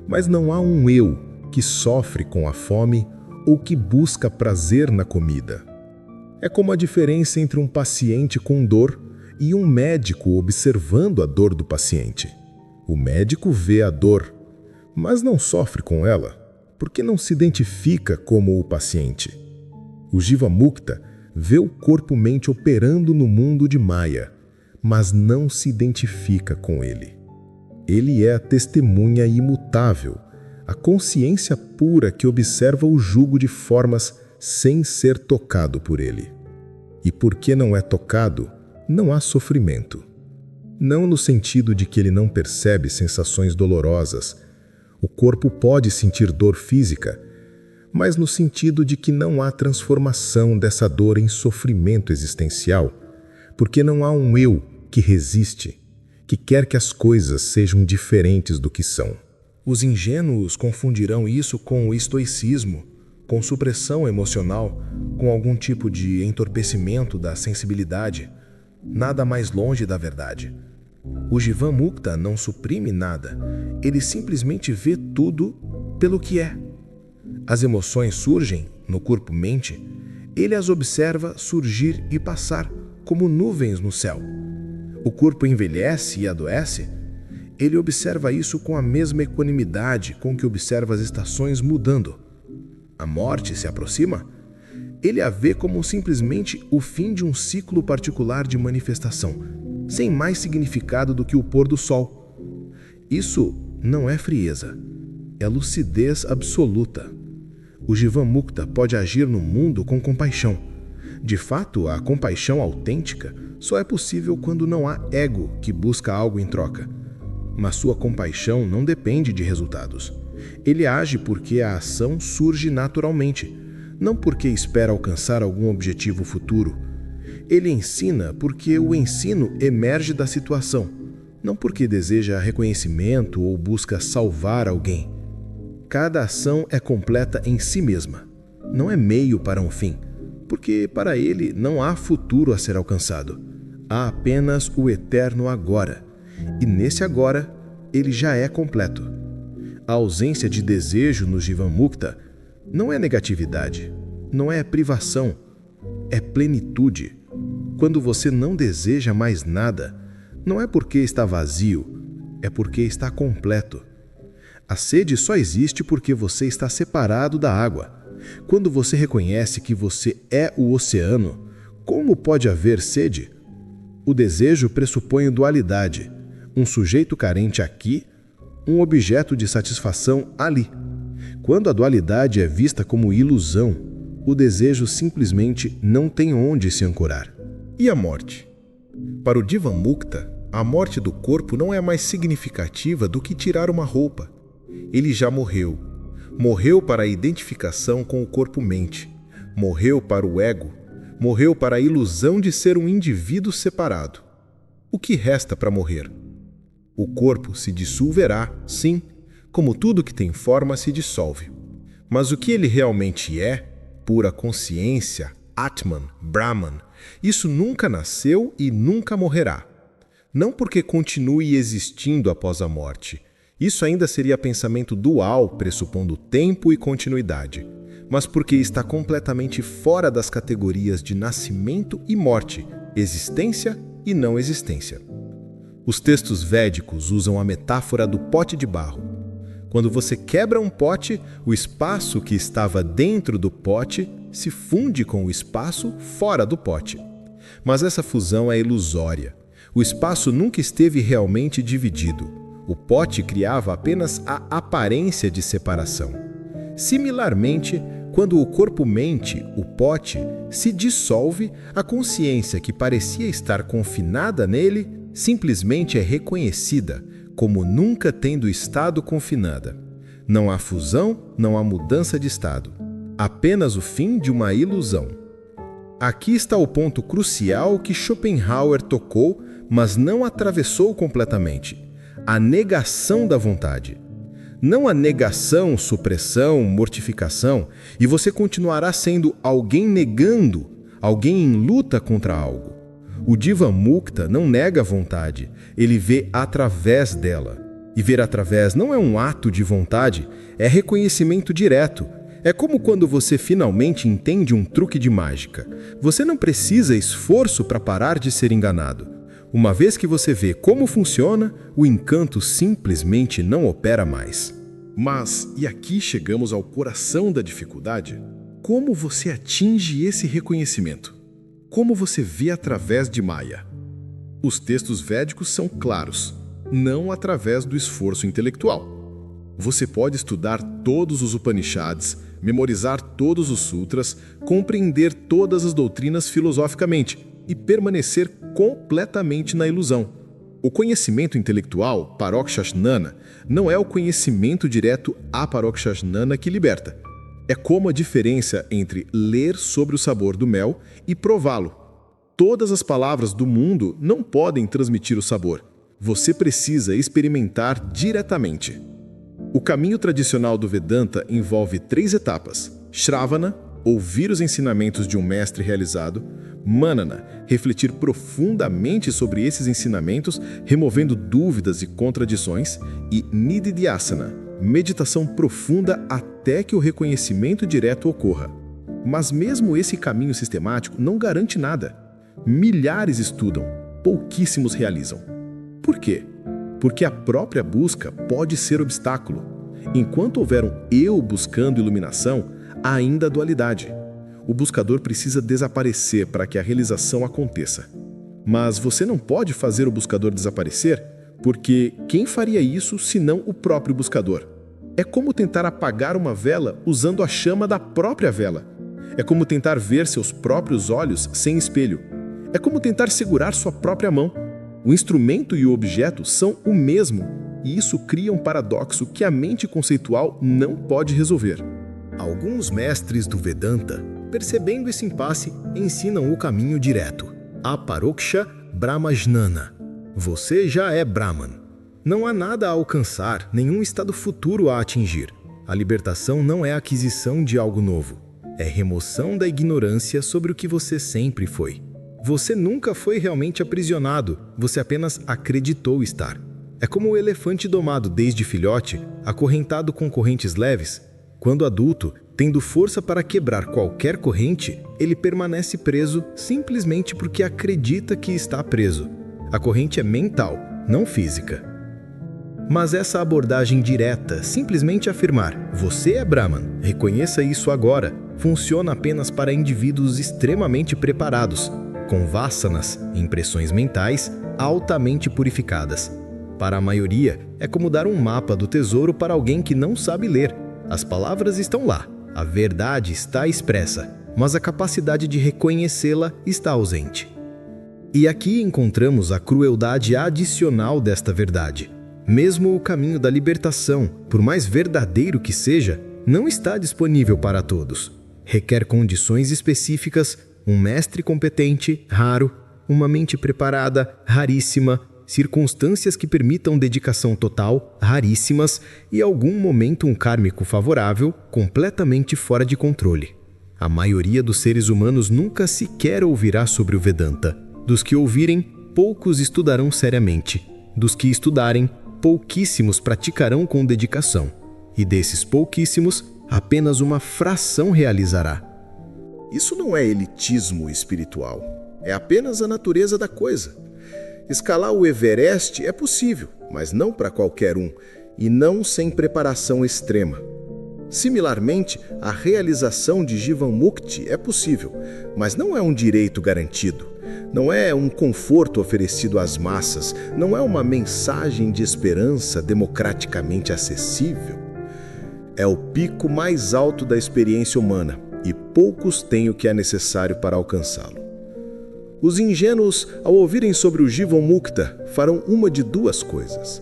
mas não há um eu que sofre com a fome ou que busca prazer na comida. É como a diferença entre um paciente com dor e um médico observando a dor do paciente. O médico vê a dor, mas não sofre com ela, porque não se identifica como o paciente. O Jiva Mukta vê o corpo-mente operando no mundo de Maya, mas não se identifica com ele. Ele é a testemunha imutável, a consciência pura que observa o jugo de formas sem ser tocado por ele. E porque não é tocado, não há sofrimento. Não no sentido de que ele não percebe sensações dolorosas. O corpo pode sentir dor física, mas no sentido de que não há transformação dessa dor em sofrimento existencial, porque não há um eu que resiste, que quer que as coisas sejam diferentes do que são. Os ingênuos confundirão isso com o estoicismo, com supressão emocional, com algum tipo de entorpecimento da sensibilidade, nada mais longe da verdade. O Jiva Mukta não suprime nada, ele simplesmente vê tudo pelo que é. As emoções surgem no corpo-mente, ele as observa surgir e passar como nuvens no céu. O corpo envelhece e adoece, ele observa isso com a mesma equanimidade com que observa as estações mudando. A morte se aproxima, ele a vê como simplesmente o fim de um ciclo particular de manifestação, sem mais significado do que o pôr do sol. Isso não é frieza, é lucidez absoluta. O Jiva Mukta pode agir no mundo com compaixão. De fato, a compaixão autêntica só é possível quando não há ego que busca algo em troca. Mas sua compaixão não depende de resultados. Ele age porque a ação surge naturalmente, não porque espera alcançar algum objetivo futuro. Ele ensina porque o ensino emerge da situação, não porque deseja reconhecimento ou busca salvar alguém. Cada ação é completa em si mesma, não é meio para um fim, porque para ele não há futuro a ser alcançado. Há apenas o eterno agora, e nesse agora ele já é completo. A ausência de desejo no Jivamukta não é negatividade, não é privação, é plenitude. Quando você não deseja mais nada, não é porque está vazio, é porque está completo. A sede só existe porque você está separado da água. Quando você reconhece que você é o oceano, como pode haver sede? O desejo pressupõe dualidade, um sujeito carente aqui, um objeto de satisfação ali. Quando a dualidade é vista como ilusão, o desejo simplesmente não tem onde se ancorar. E a morte? Para o Jivamukta, a morte do corpo não é mais significativa do que tirar uma roupa. Ele já morreu. Morreu para a identificação com o corpo-mente. Morreu para o ego. Morreu para a ilusão de ser um indivíduo separado. O que resta para morrer? O corpo se dissolverá, sim, como tudo que tem forma se dissolve. Mas o que ele realmente é, pura consciência, Atman, Brahman, isso nunca nasceu e nunca morrerá. Não porque continue existindo após a morte. Isso ainda seria pensamento dual, pressupondo tempo e continuidade, mas porque está completamente fora das categorias de nascimento e morte, existência e não existência. Os textos védicos usam a metáfora do pote de barro. Quando você quebra um pote, o espaço que estava dentro do pote se funde com o espaço fora do pote. Mas essa fusão é ilusória. O espaço nunca esteve realmente dividido. O pote criava apenas a aparência de separação. Similarmente, quando o corpo-mente, o pote, se dissolve, a consciência que parecia estar confinada nele simplesmente é reconhecida como nunca tendo estado confinada. Não há fusão, não há mudança de estado. Apenas o fim de uma ilusão. Aqui está o ponto crucial que Schopenhauer tocou, mas não atravessou completamente. A negação da vontade. Não a negação, supressão, mortificação, e você continuará sendo alguém negando, alguém em luta contra algo. O Jivamukta não nega a vontade, ele vê através dela. E ver através não é um ato de vontade, é reconhecimento direto. É como quando você finalmente entende um truque de mágica. Você não precisa esforço para parar de ser enganado. Uma vez que você vê como funciona, o encanto simplesmente não opera mais. Mas, e aqui chegamos ao coração da dificuldade, como você atinge esse reconhecimento? Como você vê através de Maya? Os textos védicos são claros, não através do esforço intelectual. Você pode estudar todos os Upanishads, memorizar todos os sutras, compreender todas as doutrinas filosoficamente e permanecer completamente na ilusão. O conhecimento intelectual, Parokshasnana, não é o conhecimento direto Aparokshasnana que liberta. É como a diferença entre ler sobre o sabor do mel e prová-lo. Todas as palavras do mundo não podem transmitir o sabor. Você precisa experimentar diretamente. O caminho tradicional do Vedanta envolve 3 etapas: Shravana, ouvir os ensinamentos de um mestre realizado; Manana, refletir profundamente sobre esses ensinamentos, removendo dúvidas e contradições; e Nididhyasana, meditação profunda até que o reconhecimento direto ocorra. Mas mesmo esse caminho sistemático não garante nada. Milhares estudam, pouquíssimos realizam. Por quê? Porque a própria busca pode ser obstáculo. Enquanto houver um eu buscando iluminação, há ainda dualidade. O buscador precisa desaparecer para que a realização aconteça. Mas você não pode fazer o buscador desaparecer, porque quem faria isso senão o próprio buscador? É como tentar apagar uma vela usando a chama da própria vela. É como tentar ver seus próprios olhos sem espelho. É como tentar segurar sua própria mão. O instrumento e o objeto são o mesmo, e isso cria um paradoxo que a mente conceitual não pode resolver. Alguns mestres do Vedanta, percebendo esse impasse, ensinam o caminho direto, Aparoksha Brahmajnana. Você já é Brahman. Não há nada a alcançar, nenhum estado futuro a atingir. A libertação não é a aquisição de algo novo, é remoção da ignorância sobre o que você sempre foi. Você nunca foi realmente aprisionado, você apenas acreditou estar. É como o elefante domado desde filhote, acorrentado com correntes leves. Quando adulto, tendo força para quebrar qualquer corrente, ele permanece preso simplesmente porque acredita que está preso. A corrente é mental, não física. Mas essa abordagem direta, simplesmente afirmar "você é Brahman, reconheça isso agora", funciona apenas para indivíduos extremamente preparados, com vasanas, impressões mentais, altamente purificadas. Para a maioria, é como dar um mapa do tesouro para alguém que não sabe ler. As palavras estão lá, a verdade está expressa, mas a capacidade de reconhecê-la está ausente. E aqui encontramos a crueldade adicional desta verdade. Mesmo o caminho da libertação, por mais verdadeiro que seja, não está disponível para todos. Requer condições específicas, um mestre competente, raro, uma mente preparada, raríssima, circunstâncias que permitam dedicação total, raríssimas, e algum momento kármico favorável, completamente fora de controle. A maioria dos seres humanos nunca sequer ouvirá sobre o Vedanta. Dos que ouvirem, poucos estudarão seriamente. Dos que estudarem, pouquíssimos praticarão com dedicação. E desses pouquíssimos, apenas uma fração realizará. Isso não é elitismo espiritual. É apenas a natureza da coisa. Escalar o Everest é possível, mas não para qualquer um, e não sem preparação extrema. Similarmente, a realização de Jivan Mukti é possível, mas não é um direito garantido. Não é um conforto oferecido às massas, não é uma mensagem de esperança democraticamente acessível. É o pico mais alto da experiência humana, e poucos têm o que é necessário para alcançá-lo. Os ingênuos, ao ouvirem sobre o Jivan Mukta, farão uma de duas coisas.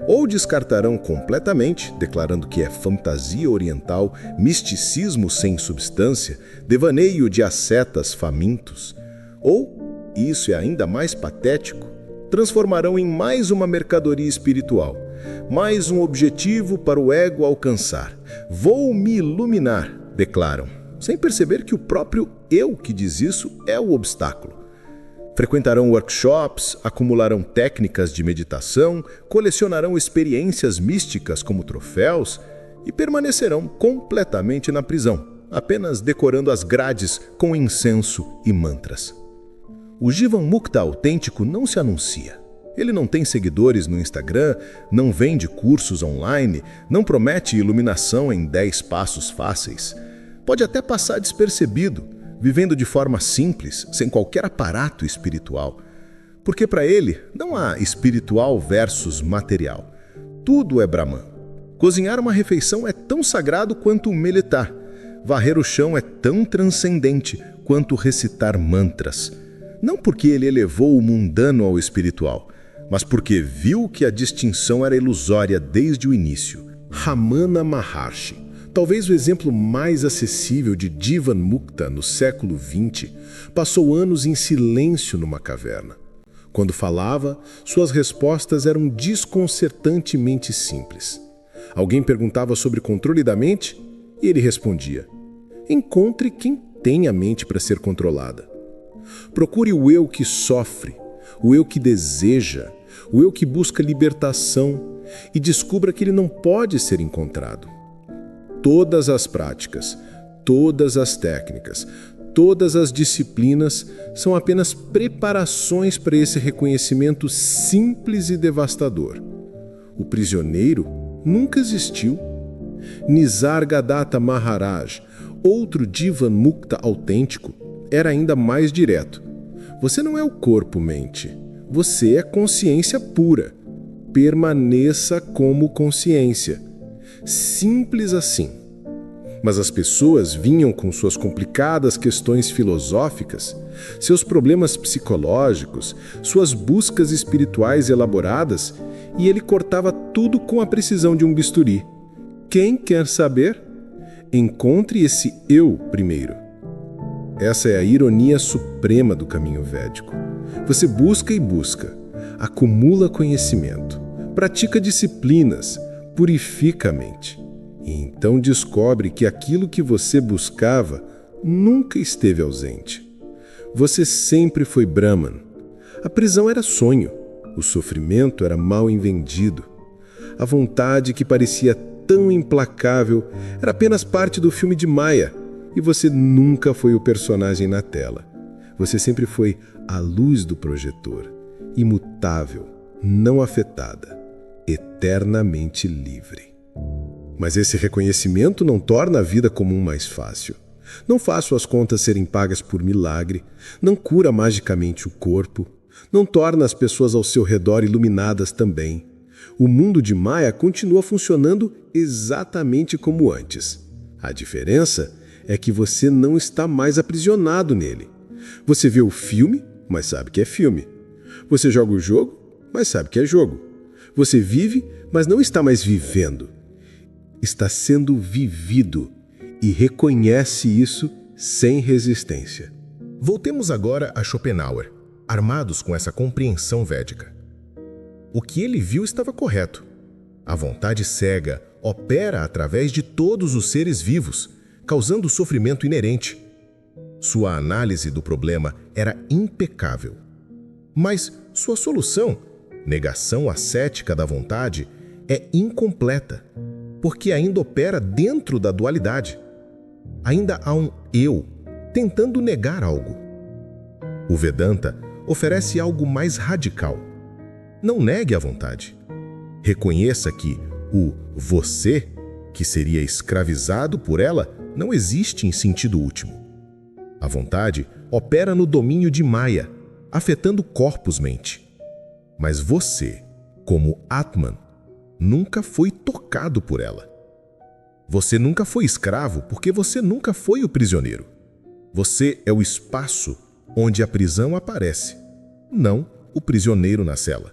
Ou descartarão completamente, declarando que é fantasia oriental, misticismo sem substância, devaneio de ascetas famintos. Ou, e isso é ainda mais patético, transformarão em mais uma mercadoria espiritual, mais um objetivo para o ego alcançar. Vou me iluminar, declaram, sem perceber que o próprio eu que diz isso é o obstáculo. Frequentarão workshops, acumularão técnicas de meditação, colecionarão experiências místicas como troféus e permanecerão completamente na prisão, apenas decorando as grades com incenso e mantras. O Jivan Mukta autêntico não se anuncia. Ele não tem seguidores no Instagram, não vende cursos online, não promete iluminação em 10 passos fáceis. Pode até passar despercebido, vivendo de forma simples, sem qualquer aparato espiritual. Porque para ele não há espiritual versus material. Tudo é Brahman. Cozinhar uma refeição é tão sagrado quanto meditar. Varrer o chão é tão transcendente quanto recitar mantras. Não porque ele elevou o mundano ao espiritual, mas porque viu que a distinção era ilusória desde o início. Ramana Maharshi, talvez o exemplo mais acessível de Jivan Mukta no século XX, passou anos em silêncio numa caverna. Quando falava, suas respostas eram desconcertantemente simples. Alguém perguntava sobre controle da mente e ele respondia: encontre quem tem a mente para ser controlada. Procure o eu que sofre, o eu que deseja, o eu que busca libertação e descubra que ele não pode ser encontrado. Todas as práticas, todas as técnicas, todas as disciplinas são apenas preparações para esse reconhecimento simples e devastador. O prisioneiro nunca existiu. Nisargadatta Maharaj, outro Jivan Mukta autêntico, era ainda mais direto. Você não é o corpo-mente, você é consciência pura. Permaneça como consciência. Simples assim. Mas as pessoas vinham com suas complicadas questões filosóficas, seus problemas psicológicos, suas buscas espirituais elaboradas, e ele cortava tudo com a precisão de um bisturi. Quem quer saber? Encontre esse eu primeiro. Essa é a ironia suprema do caminho védico. Você busca e busca, acumula conhecimento, pratica disciplinas, purifica a mente. E então descobre que aquilo que você buscava nunca esteve ausente. Você sempre foi Brahman. A prisão era sonho. O sofrimento era mal invendido. A vontade que parecia tão implacável era apenas parte do filme de Maya. E você nunca foi o personagem na tela. Você sempre foi a luz do projetor, imutável, não afetada, eternamente livre. Mas esse reconhecimento não torna a vida comum mais fácil. Não faz suas contas serem pagas por milagre, não cura magicamente o corpo, não torna as pessoas ao seu redor iluminadas também. O mundo de Maya continua funcionando exatamente como antes. A diferença é que você não está mais aprisionado nele. Você vê o filme, mas sabe que é filme. Você joga o jogo, mas sabe que é jogo. Você vive, mas não está mais vivendo. Está sendo vivido e reconhece isso sem resistência. Voltemos agora a Schopenhauer, armados com essa compreensão védica. O que ele viu estava correto. A vontade cega opera através de todos os seres vivos, causando sofrimento inerente. Sua análise do problema era impecável. Mas sua solução, negação ascética da vontade, é incompleta, porque ainda opera dentro da dualidade. Ainda há um eu tentando negar algo. O Vedanta oferece algo mais radical. Não negue a vontade. Reconheça que o você, que seria escravizado por ela, não existe em sentido último. A vontade opera no domínio de Maya, afetando corpos-mente. Mas você, como Atman, nunca foi tocado por ela. Você nunca foi escravo porque você nunca foi o prisioneiro. Você é o espaço onde a prisão aparece, não o prisioneiro na cela.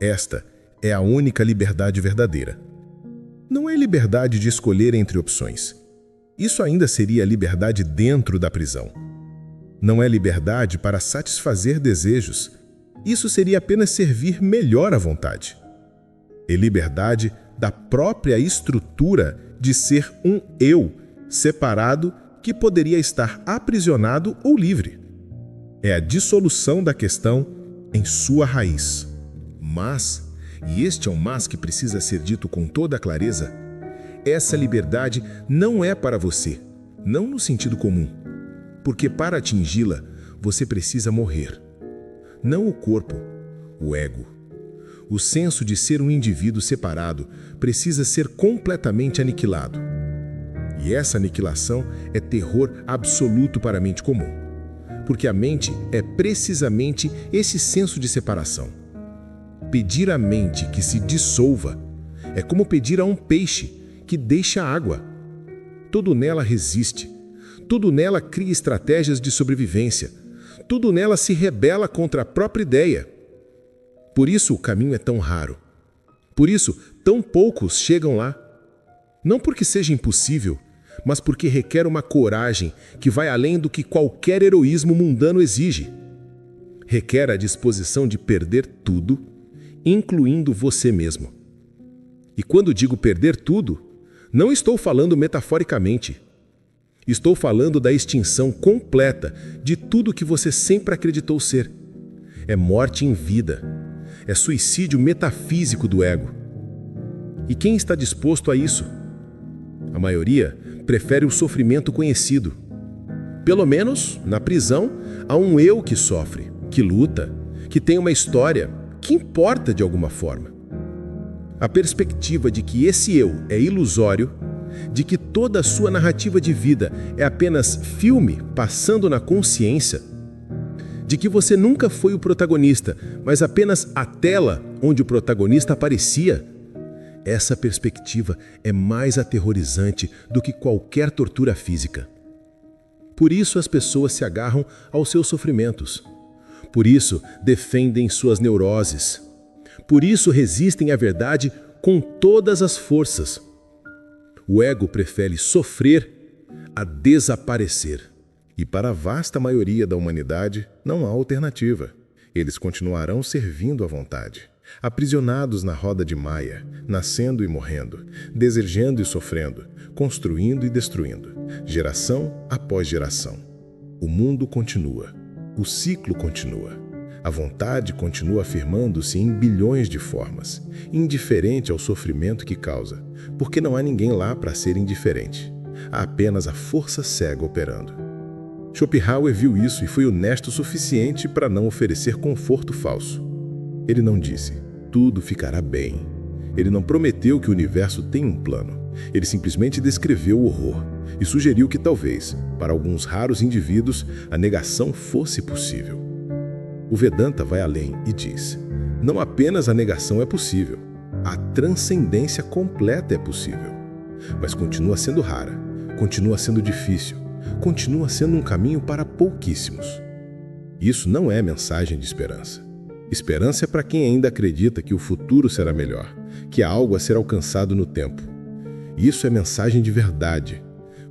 Esta é a única liberdade verdadeira. Não é liberdade de escolher entre opções. Isso ainda seria liberdade dentro da prisão. Não é liberdade para satisfazer desejos. Isso seria apenas servir melhor à vontade. É liberdade da própria estrutura de ser um eu separado que poderia estar aprisionado ou livre. É a dissolução da questão em sua raiz. Mas, e este é um mas que precisa ser dito com toda a clareza, essa liberdade não é para você, não no sentido comum, porque para atingi-la você precisa morrer. Não o corpo, o ego. O senso de ser um indivíduo separado precisa ser completamente aniquilado. E essa aniquilação é terror absoluto para a mente comum, porque a mente é precisamente esse senso de separação. Pedir à mente que se dissolva é como pedir a um peixe que deixa água. Tudo nela resiste, tudo nela cria estratégias de sobrevivência, tudo nela se rebela contra a própria ideia. Por isso o caminho é tão raro. Por isso, tão poucos chegam lá. Não porque seja impossível, mas porque requer uma coragem que vai além do que qualquer heroísmo mundano exige. Requer a disposição de perder tudo, incluindo você mesmo. E quando digo perder tudo, não estou falando metaforicamente. Estou falando da extinção completa de tudo que você sempre acreditou ser. É morte em vida. É suicídio metafísico do ego. E quem está disposto a isso? A maioria prefere o sofrimento conhecido. Pelo menos, na prisão, há um eu que sofre, que luta, que tem uma história, que importa de alguma forma. A perspectiva de que esse eu é ilusório, de que toda a sua narrativa de vida é apenas filme passando na consciência, de que você nunca foi o protagonista, mas apenas a tela onde o protagonista aparecia, essa perspectiva é mais aterrorizante do que qualquer tortura física. Por isso as pessoas se agarram aos seus sofrimentos. Por isso defendem suas neuroses. Por isso resistem à verdade com todas as forças. O ego prefere sofrer a desaparecer. E para a vasta maioria da humanidade, não há alternativa. Eles continuarão servindo à vontade, aprisionados na roda de Maya, nascendo e morrendo, desejando e sofrendo, construindo e destruindo, geração após geração. O mundo continua. O ciclo continua. A vontade continua afirmando-se em bilhões de formas, indiferente ao sofrimento que causa, porque não há ninguém lá para ser indiferente. Há apenas a força cega operando. Schopenhauer viu isso e foi honesto o suficiente para não oferecer conforto falso. Ele não disse, tudo ficará bem. Ele não prometeu que o universo tem um plano. Ele simplesmente descreveu o horror e sugeriu que talvez, para alguns raros indivíduos, a negação fosse possível. O Vedanta vai além e diz, não apenas a negação é possível, a transcendência completa é possível. Mas continua sendo rara, continua sendo difícil, continua sendo um caminho para pouquíssimos. Isso não é mensagem de esperança. Esperança é para quem ainda acredita que o futuro será melhor, que há algo a ser alcançado no tempo. Isso é mensagem de verdade.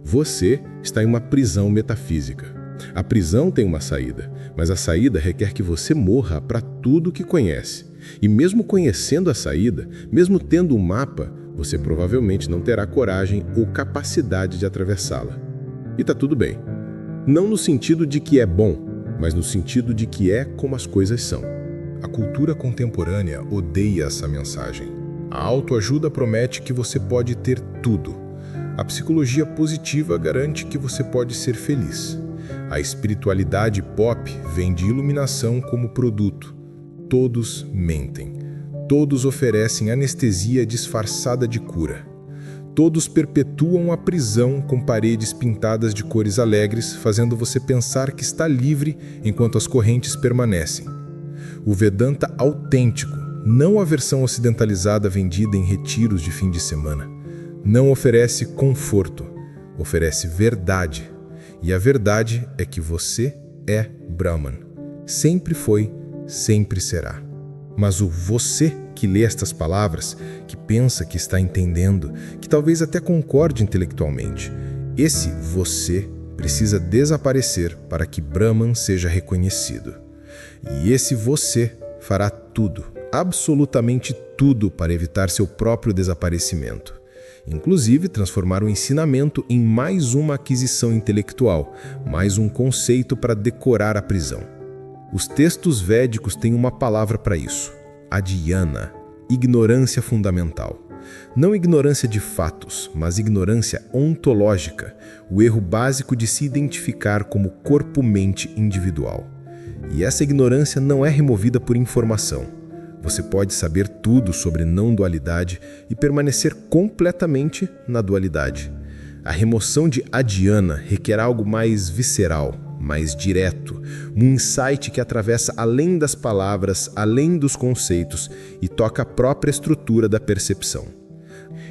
Você está em uma prisão metafísica. A prisão tem uma saída, mas a saída requer que você morra para tudo que conhece. E mesmo conhecendo a saída, mesmo tendo um mapa, você provavelmente não terá coragem ou capacidade de atravessá-la. E tá tudo bem. Não no sentido de que é bom, mas no sentido de que é como as coisas são. A cultura contemporânea odeia essa mensagem. A autoajuda promete que você pode ter tudo. A psicologia positiva garante que você pode ser feliz. A espiritualidade pop vende iluminação como produto. Todos mentem. Todos oferecem anestesia disfarçada de cura. Todos perpetuam a prisão com paredes pintadas de cores alegres, fazendo você pensar que está livre enquanto as correntes permanecem. O Vedanta autêntico, não a versão ocidentalizada vendida em retiros de fim de semana, não oferece conforto, oferece verdade. E a verdade é que você é Brahman. Sempre foi, sempre será. Mas o você que lê estas palavras, que pensa que está entendendo, que talvez até concorde intelectualmente, esse você precisa desaparecer para que Brahman seja reconhecido. E esse você fará tudo, absolutamente tudo para evitar seu próprio desaparecimento. Inclusive transformar o ensinamento em mais uma aquisição intelectual, mais um conceito para decorar a prisão. Os textos védicos têm uma palavra para isso, adhyana, ignorância fundamental. Não ignorância de fatos, mas ignorância ontológica, o erro básico de se identificar como corpo-mente individual. E essa ignorância não é removida por informação. Você pode saber tudo sobre não-dualidade e permanecer completamente na dualidade. A remoção de adhyana requer algo mais visceral, mais direto, um insight que atravessa além das palavras, além dos conceitos e toca a própria estrutura da percepção.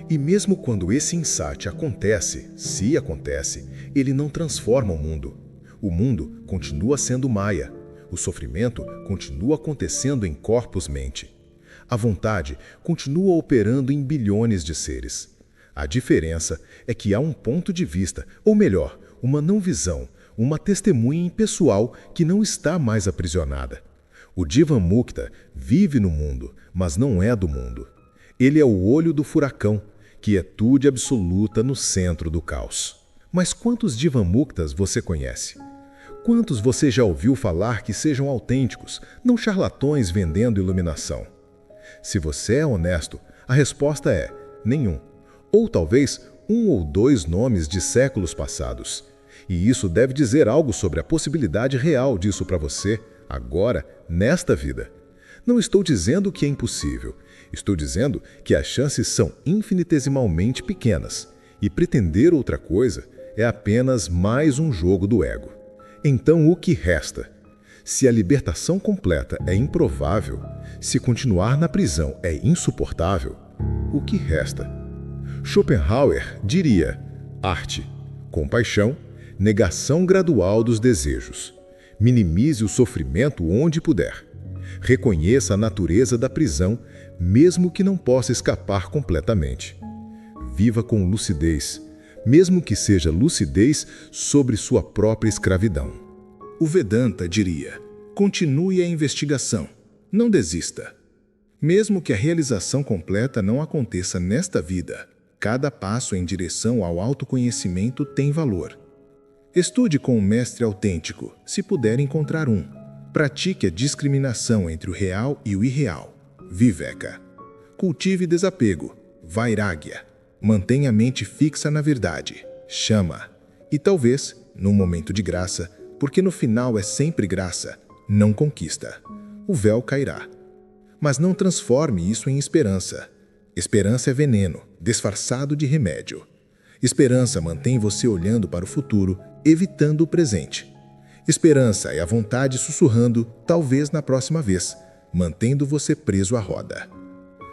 E mesmo quando esse insight acontece, se acontece, ele não transforma o mundo. O mundo continua sendo Maya. O sofrimento continua acontecendo em corpos-mente. A vontade continua operando em bilhões de seres. A diferença é que há um ponto de vista, ou melhor, uma não-visão, uma testemunha impessoal que não está mais aprisionada. O Jivamukta vive no mundo, mas não é do mundo. Ele é o olho do furacão, quietude absoluta no centro do caos. Mas quantos Jivamuktas você conhece? Quantos você já ouviu falar que sejam autênticos, não charlatões vendendo iluminação? Se você é honesto, a resposta é nenhum. Ou talvez um ou dois nomes de séculos passados. E isso deve dizer algo sobre a possibilidade real disso para você, agora, nesta vida. Não estou dizendo que é impossível. Estou dizendo que as chances são infinitesimalmente pequenas. E pretender outra coisa é apenas mais um jogo do ego. Então, o que resta? Se a libertação completa é improvável, se continuar na prisão é insuportável, o que resta? Schopenhauer diria: arte, compaixão, negação gradual dos desejos. Minimize o sofrimento onde puder. Reconheça a natureza da prisão, mesmo que não possa escapar completamente. Viva com lucidez, mesmo que seja lucidez sobre sua própria escravidão. O Vedanta diria: continue a investigação, não desista. Mesmo que a realização completa não aconteça nesta vida, cada passo em direção ao autoconhecimento tem valor. Estude com um mestre autêntico, se puder encontrar um. Pratique a discriminação entre o real e o irreal. Viveka. Cultive desapego. Vairagya. Mantenha a mente fixa na verdade. Chama. E talvez, num momento de graça, porque no final é sempre graça, não conquista. O véu cairá. Mas não transforme isso em esperança. Esperança é veneno, disfarçado de remédio. Esperança mantém você olhando para o futuro, evitando o presente. Esperança é a vontade sussurrando, talvez na próxima vez, mantendo você preso à roda.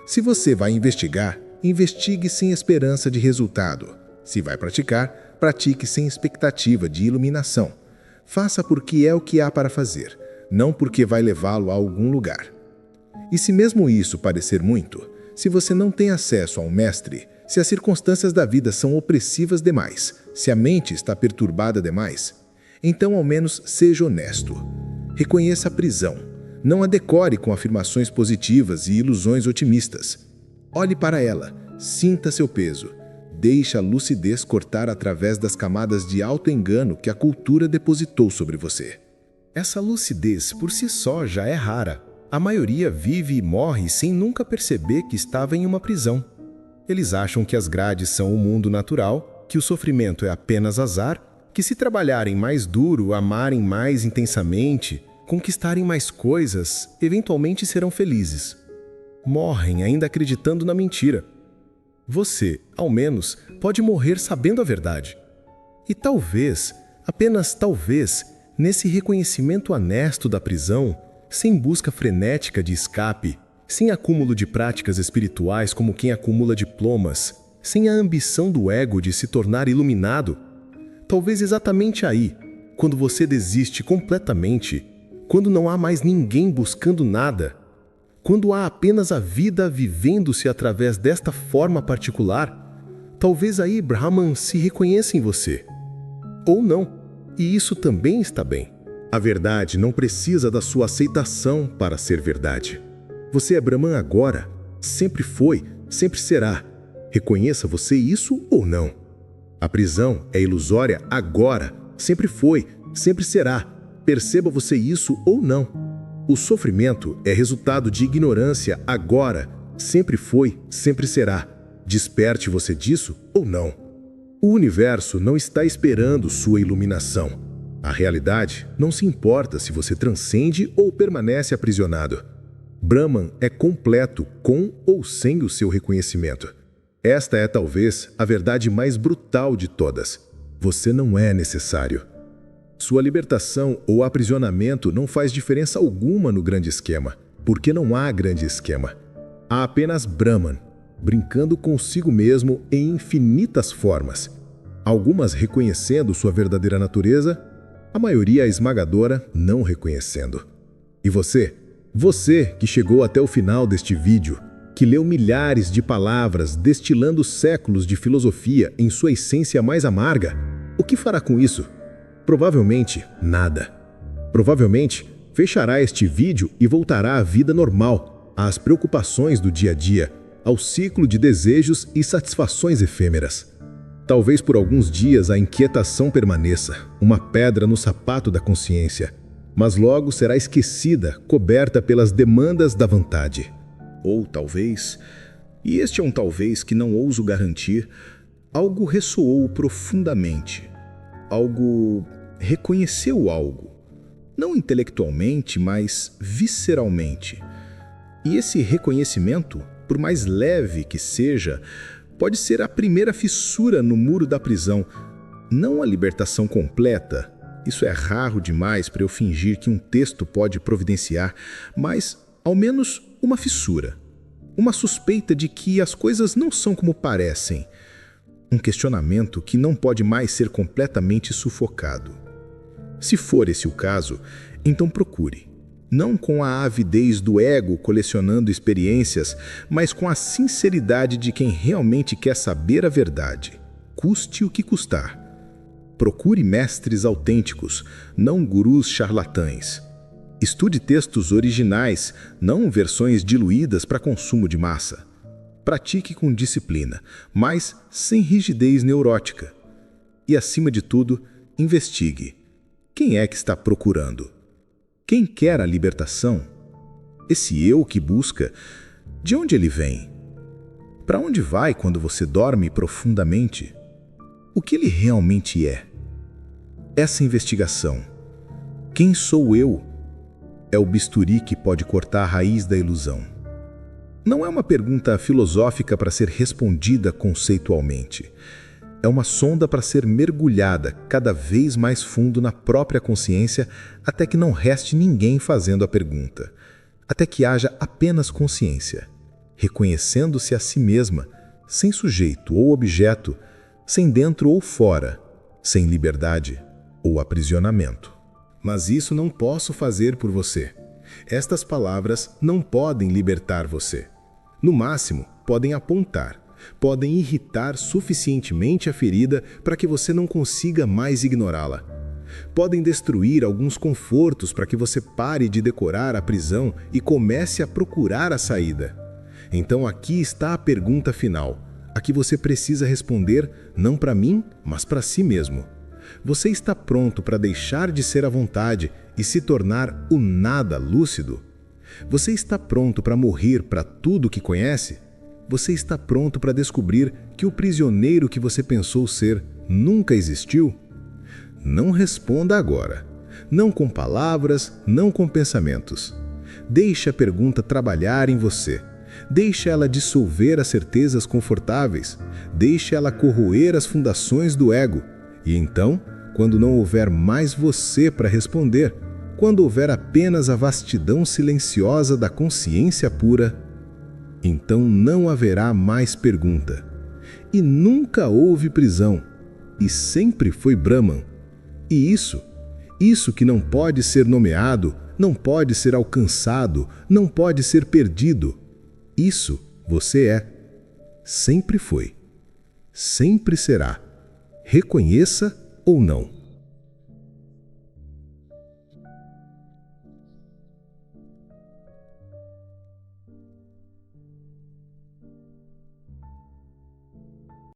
Se você vai investigar, investigue sem esperança de resultado. Se vai praticar, pratique sem expectativa de iluminação. Faça porque é o que há para fazer, não porque vai levá-lo a algum lugar. E se mesmo isso parecer muito, se você não tem acesso a um mestre, se as circunstâncias da vida são opressivas demais, se a mente está perturbada demais, então ao menos seja honesto. Reconheça a prisão. Não a decore com afirmações positivas e ilusões otimistas. Olhe para ela, sinta seu peso. Deixe a lucidez cortar através das camadas de auto-engano que a cultura depositou sobre você. Essa lucidez por si só já é rara. A maioria vive e morre sem nunca perceber que estava em uma prisão. Eles acham que as grades são o mundo natural, que o sofrimento é apenas azar, que se trabalharem mais duro, amarem mais intensamente, conquistarem mais coisas, eventualmente serão felizes. Morrem ainda acreditando na mentira. Você, ao menos, pode morrer sabendo a verdade. E talvez, apenas talvez, nesse reconhecimento honesto da prisão, sem busca frenética de escape, sem acúmulo de práticas espirituais como quem acumula diplomas, sem a ambição do ego de se tornar iluminado, talvez exatamente aí, quando você desiste completamente, quando não há mais ninguém buscando nada, quando há apenas a vida vivendo-se através desta forma particular, talvez aí Brahman se reconheça em você. Ou não, e isso também está bem. A verdade não precisa da sua aceitação para ser verdade. Você é Brahman agora, sempre foi, sempre será. Reconheça você isso ou não. A prisão é ilusória agora, sempre foi, sempre será. Perceba você isso ou não. O sofrimento é resultado de ignorância agora, sempre foi, sempre será. Desperte você disso ou não. O universo não está esperando sua iluminação. A realidade não se importa se você transcende ou permanece aprisionado. Brahman é completo com ou sem o seu reconhecimento. Esta é talvez a verdade mais brutal de todas. Você não é necessário. Sua libertação ou aprisionamento não faz diferença alguma no grande esquema, porque não há grande esquema. Há apenas Brahman, brincando consigo mesmo em infinitas formas. Algumas reconhecendo sua verdadeira natureza, a maioria esmagadora não reconhecendo. E você? Você que chegou até o final deste vídeo, que leu milhares de palavras destilando séculos de filosofia em sua essência mais amarga, o que fará com isso? Provavelmente nada. Provavelmente fechará este vídeo e voltará à vida normal, às preocupações do dia a dia, ao ciclo de desejos e satisfações efêmeras. Talvez por alguns dias a inquietação permaneça, uma pedra no sapato da consciência, mas logo será esquecida, coberta pelas demandas da vontade. Ou talvez, e este é um talvez que não ouso garantir, algo ressoou profundamente. Algo reconheceu algo, não intelectualmente, mas visceralmente. E esse reconhecimento, por mais leve que seja, pode ser a primeira fissura no muro da prisão, não a libertação completa. Isso é raro demais para eu fingir que um texto pode providenciar, mas, ao menos, uma fissura. Uma suspeita de que as coisas não são como parecem. Um questionamento que não pode mais ser completamente sufocado. Se for esse o caso, então procure. Não com a avidez do ego colecionando experiências, mas com a sinceridade de quem realmente quer saber a verdade, custe o que custar. Procure mestres autênticos, não gurus charlatães. Estude textos originais, não versões diluídas para consumo de massa. Pratique com disciplina, mas sem rigidez neurótica. E, acima de tudo, investigue. Quem é que está procurando? Quem quer a libertação? Esse eu que busca, de onde ele vem? Para onde vai quando você dorme profundamente? O que ele realmente é? Essa investigação, quem sou eu? É o bisturi que pode cortar a raiz da ilusão. Não é uma pergunta filosófica para ser respondida conceitualmente. É uma sonda para ser mergulhada cada vez mais fundo na própria consciência até que não reste ninguém fazendo a pergunta. Até que haja apenas consciência, reconhecendo-se a si mesma, sem sujeito ou objeto, sem dentro ou fora, sem liberdade ou aprisionamento. Mas isso não posso fazer por você. Estas palavras não podem libertar você. No máximo, podem apontar, podem irritar suficientemente a ferida para que você não consiga mais ignorá-la. Podem destruir alguns confortos para que você pare de decorar a prisão e comece a procurar a saída. Então aqui está a pergunta final, a que você precisa responder não para mim, mas para si mesmo. Você está pronto para deixar de ser à vontade e se tornar o nada lúcido? Você está pronto para morrer para tudo que conhece? Você está pronto para descobrir que o prisioneiro que você pensou ser nunca existiu? Não responda agora. Não com palavras, não com pensamentos. Deixe a pergunta trabalhar em você. Deixe ela dissolver as certezas confortáveis. Deixe ela corroer as fundações do ego. E então, quando não houver mais você para responder, quando houver apenas a vastidão silenciosa da consciência pura, então não haverá mais pergunta. E nunca houve prisão, e sempre foi Brahman. E isso que não pode ser nomeado, não pode ser alcançado, não pode ser perdido, isso você é. Sempre foi. Sempre será. Reconheça ou não.